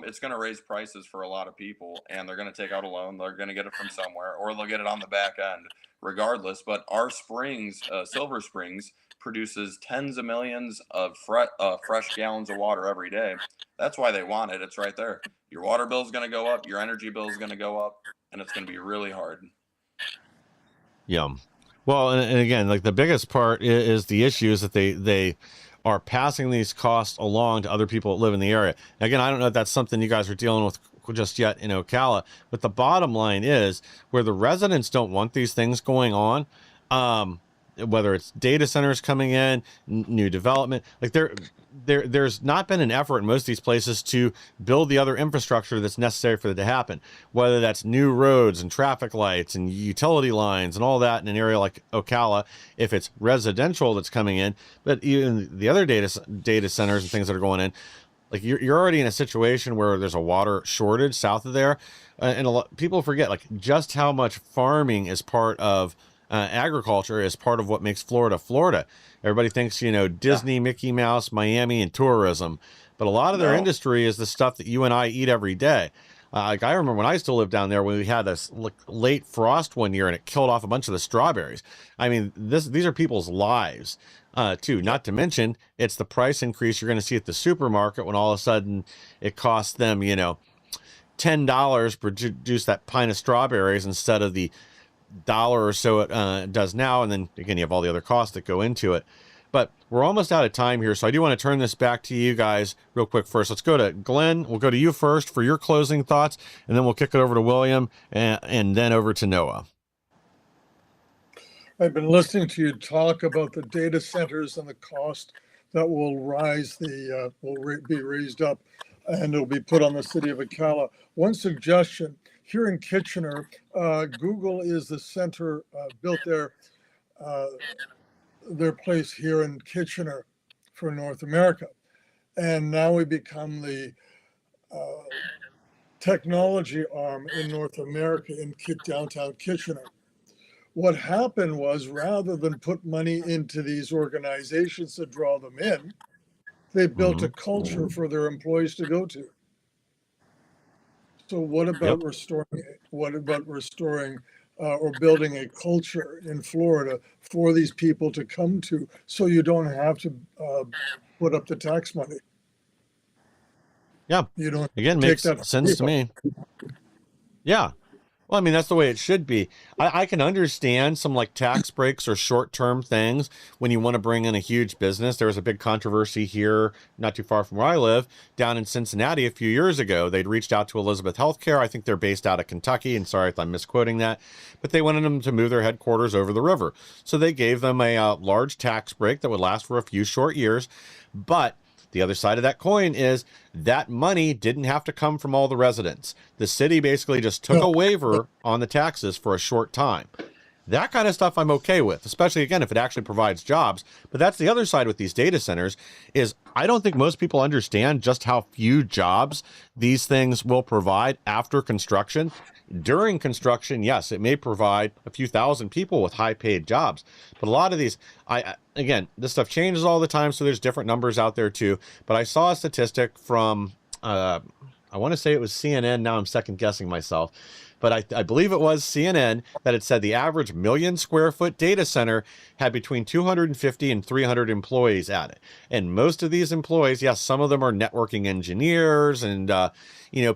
it's going to raise prices for a lot of people, and they're going to take out a loan. They're going to get it from somewhere, or they'll get it on the back end regardless. But our springs, Silver Springs, produces tens of millions of fresh gallons of water every day. That's why they want it. It's right there. Your water bill is going to go up. Your energy bill is going to go up, and it's going to be really hard. Yeah. Well, and again, like the biggest part is the issue is that they are passing these costs along to other people that live in the area. Again, I don't know if that's something you guys are dealing with just yet in Ocala, but the bottom line is where the residents don't want these things going on, whether it's data centers coming in, new development, like there's not been an effort in most of these places to build the other infrastructure that's necessary for it to happen, whether that's new roads and traffic lights and utility lines and all that in an area like Ocala, if it's residential that's coming in. But even the other data centers and things that are going in, Like you're already in a situation where there's a water shortage south of there, and a lot people forget like just how much farming is part of agriculture is part of what makes Florida Florida. Everybody thinks Disney, Mickey Mouse, Miami, and tourism, but a lot of their industry is the stuff that you and I eat every day. Like I remember when I still lived down there when we had this late frost one year and it killed off a bunch of the strawberries. I mean, these are people's lives too. Not to mention it's the price increase you're going to see at the supermarket when all of a sudden it costs them, $10 to produce that pint of strawberries instead of the dollar or so it does now. And then again, you have all the other costs that go into it. But we're almost out of time here, so I do want to turn this back to you guys real quick first. Let's go to Glenn. We'll go to you first for your closing thoughts, and then we'll kick it over to William and then over to Noah. I've been listening to you talk about the data centers and the cost that will be raised up, and it'll be put on the city of Ocala. One suggestion, here in Kitchener, Google is the center, built their place here in Kitchener for North America. And now we become the technology arm in North America in downtown Kitchener. What happened was, rather than put money into these organizations to draw them in, they built a culture for their employees to go to. So what about restoring or building a culture in Florida for these people to come to, so you don't have to put up the tax money? Yeah. You don't again makes sense to me. Yeah. Well, I mean, that's the way it should be. I can understand some like tax breaks or short-term things when you want to bring in a huge business. There was a big controversy here, not too far from where I live, down in Cincinnati a few years ago. They'd reached out to Elizabeth Healthcare. I think they're based out of Kentucky, and sorry if I'm misquoting that, but they wanted them to move their headquarters over the river. So they gave them a large tax break that would last for a few short years, but the other side of that coin is that money didn't have to come from all the residents. The city basically just took a waiver on the taxes for a short time. That kind of stuff I'm okay with, especially, again, if it actually provides jobs. But that's the other side with these data centers is I don't think most people understand just how few jobs these things will provide after construction. During construction, yes, it may provide a few thousand people with high-paid jobs. But a lot of these, again, this stuff changes all the time, so there's different numbers out there too. But I saw a statistic from, I want to say it was CNN. Now I'm second-guessing myself. But I believe it was CNN that had said the average 1 million square foot data center had between 250 and 300 employees at it. And most of these employees, yes, some of them are networking engineers and,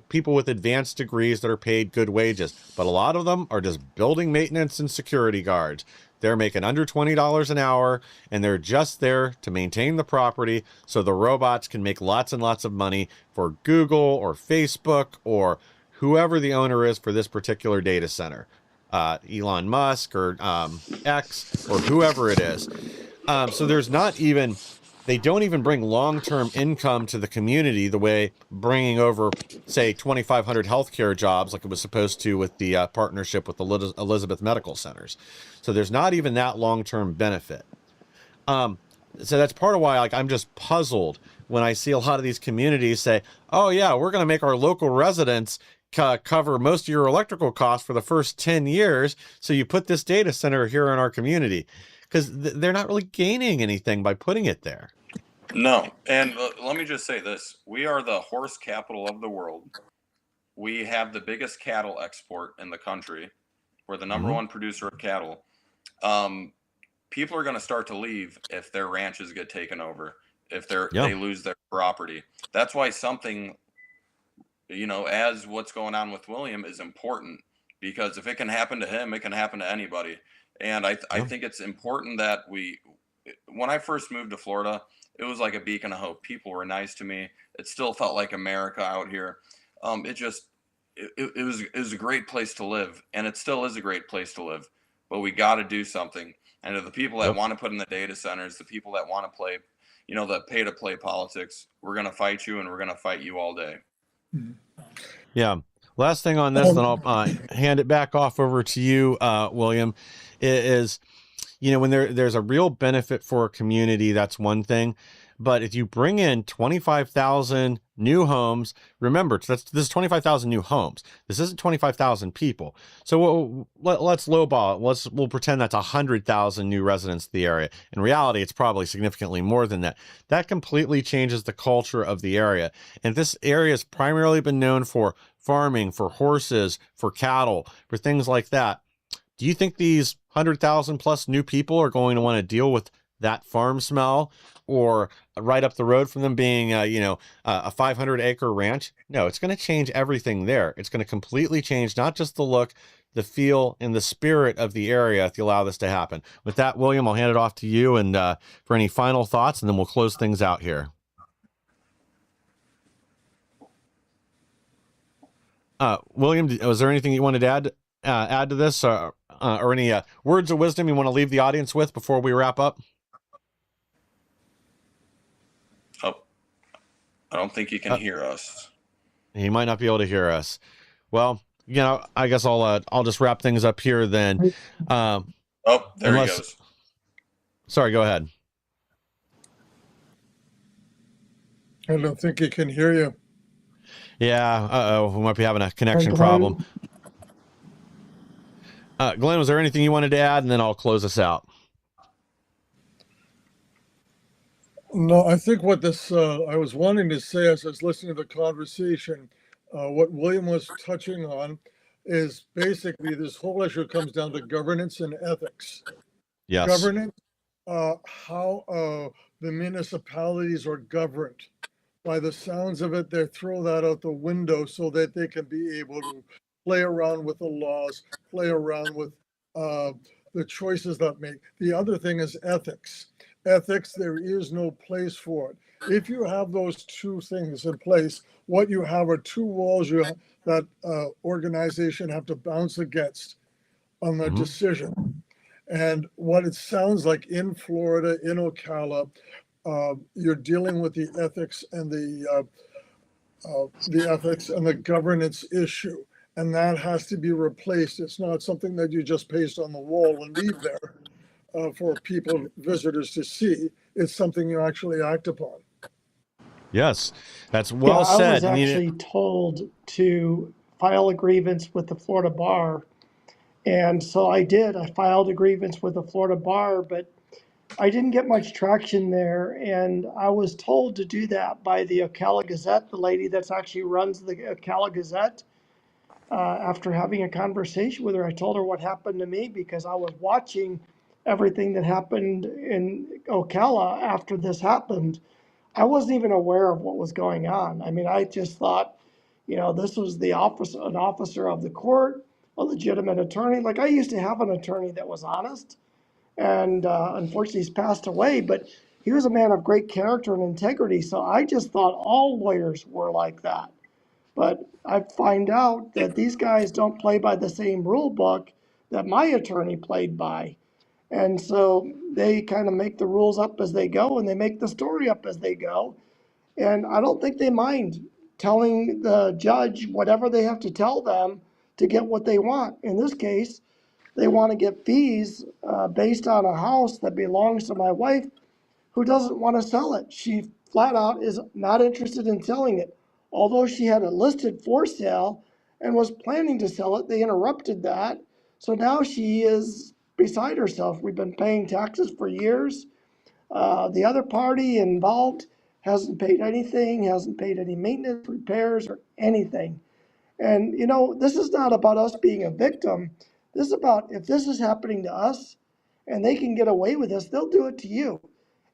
people with advanced degrees that are paid good wages. But a lot of them are just building maintenance and security guards. They're making under $20 an hour, and they're just there to maintain the property so the robots can make lots and lots of money for Google or Facebook or whoever the owner is for this particular data center, Elon Musk or X or whoever it is. So there's they don't even bring long-term income to the community the way bringing over, say, 2,500 healthcare jobs like it was supposed to with the partnership with the Elizabeth Medical Centers. So there's not even that long-term benefit. So that's part of why I'm just puzzled when I see a lot of these communities say, oh yeah, we're going to make our local residents cover most of your electrical costs for the first 10 years. So you put this data center here in our community, because they're not really gaining anything by putting it there. No. And let me just say this. We are the horse capital of the world. We have the biggest cattle export in the country. We're the number one producer of cattle. People are going to start to leave if their ranches get taken over, if they lose their property. That's why something, as what's going on with William is important, because if it can happen to him, it can happen to anybody. And I think it's important that when I first moved to Florida, it was like a beacon of hope. People were nice to me. It still felt like America out here. It was a great place to live, and it still is a great place to live, but we got to do something. And to the people that want to put in the data centers, the people that want to play, that pay to play politics, we're going to fight you, and we're going to fight you all day. Yeah. Last thing on this, then I'll hand it back off over to you, William, is, when there's a real benefit for a community, that's one thing. But if you bring in 25,000 new homes, remember, this is 25,000 new homes. This isn't 25,000 people. So let's lowball it. We'll pretend that's 100,000 new residents to the area. In reality, it's probably significantly more than that. That completely changes the culture of the area. And this area has primarily been known for farming, for horses, for cattle, for things like that. Do you think these 100,000 plus new people are going to want to deal with that farm smell, or right up the road from them being, a 500-acre ranch? No, it's going to change everything there. It's going to completely change not just the look, the feel, and the spirit of the area if you allow this to happen. With that, William, I'll hand it off to you and for any final thoughts, and then we'll close things out here. William, was there anything you wanted to add to this, or any words of wisdom you want to leave the audience with before we wrap up? Oh, I don't think you can hear us. He might not be able to hear us. Well, I guess I'll just wrap things up here then. There he goes. Sorry, go ahead. I don't think he can hear you. Yeah, we might be having a connection problem. Glenn, was there anything you wanted to add? And then I'll close us out. No, I think what I was wanting to say as I was listening to the conversation, what William was touching on is basically this whole issue comes down to governance and ethics. Yes. Governance, how the municipalities are governed. By the sounds of it, they throw that out the window so that they can be able to play around with the laws, play around with the choices that make. The other thing is ethics. Ethics, there is no place for it. If you have those two things in place, what you have are two walls that organization have to bounce against on the decision. And what it sounds like in Florida, in Ocala, you're dealing with the ethics and the ethics and the governance issue, and that has to be replaced. It's not something that you just paste on the wall and leave there for people, visitors to see. It's something you actually act upon. Yes, that's well said. I was actually told to file a grievance with the Florida Bar, and so I did. I filed a grievance with the Florida Bar, but I didn't get much traction there, and I was told to do that by the Ocala Gazette, the lady that's actually runs the Ocala Gazette. After having a conversation with her, I told her what happened to me because I was watching everything that happened in Ocala after this happened. I wasn't even aware of what was going on. I mean, I just thought, this was an officer of the court, a legitimate attorney. Like, I used to have an attorney that was honest, and unfortunately he's passed away, but he was a man of great character and integrity. So I just thought all lawyers were like that. But I find out that these guys don't play by the same rule book that my attorney played by. And so they kind of make the rules up as they go, and they make the story up as they go. And I don't think they mind telling the judge whatever they have to tell them to get what they want. In this case, they want to get fees based on a house that belongs to my wife, who doesn't want to sell it. She flat out is not interested in selling it. Although she had it listed for sale and was planning to sell it, they interrupted that. So now she is beside herself. We've been paying taxes for years. The other party involved hasn't paid anything, hasn't paid any maintenance, repairs, or anything. And, this is not about us being a victim. This is about, if this is happening to us and they can get away with this, they'll do it to you.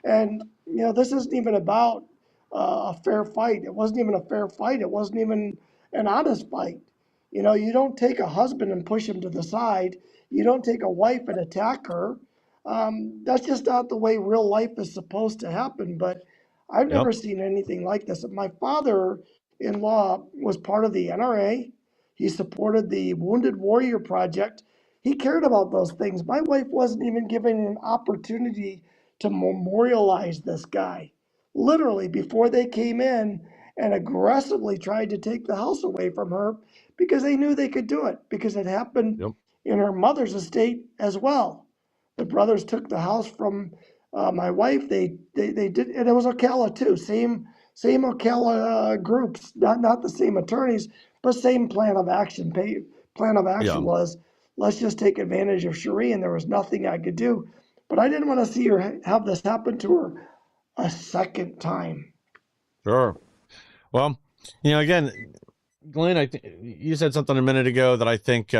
And, this isn't even about a fair fight. It wasn't even a fair fight. It wasn't even an honest fight. You don't take a husband and push him to the side. You don't take a wife and attack her. That's just not the way real life is supposed to happen. But I've never seen anything like this. My father-in-law was part of the NRA. He supported the Wounded Warrior Project. He cared about those things. My wife wasn't even given an opportunity to memorialize this guy. Literally, before they came in and aggressively tried to take the house away from her because they knew they could do it, because it happened in her mother's estate as well. The brothers took the house from My wife, they did, and it was Ocala too. Same Ocala groups, not the same attorneys, but same plan of action. Plan of action was, let's just take advantage of Cherie, and there was nothing I could do. But I didn't want to see her have this happen to her a second time. Sure. Well, again, Glenn, you said something a minute ago that I think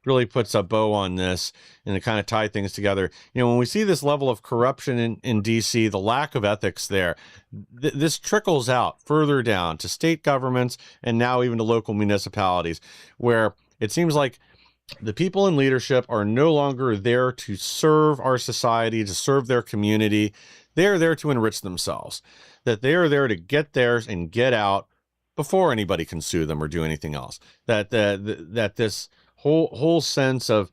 really puts a bow on this and to kind of tie things together. When we see this level of corruption in D.C., the lack of ethics there, this trickles out further down to state governments and now even to local municipalities, where it seems like the people in leadership are no longer there to serve our society, to serve their community. They are there to enrich themselves, that they are there to get theirs and get out before anybody can sue them or do anything else. That this whole sense of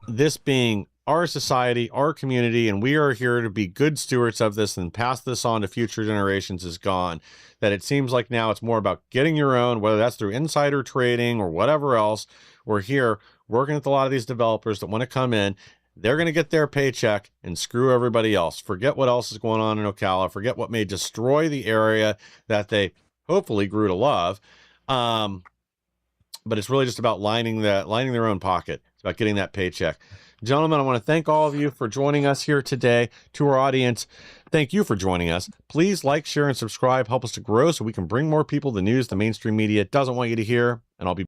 this being our society, our community, and we are here to be good stewards of this and pass this on to future generations is gone. That it seems like now it's more about getting your own, whether that's through insider trading or whatever else. We're here working with a lot of these developers that want to come in. They're going to get their paycheck and screw everybody else. Forget what else is going on in Ocala. Forget what may destroy the area that they hopefully grew to love. But it's really just about lining their own pocket. It's about getting that paycheck. Gentlemen, I want to thank all of you for joining us here today. To our audience, thank you for joining us. Please like, share, and subscribe. Help us to grow so we can bring more people the news the mainstream media doesn't want you to hear. And I'll be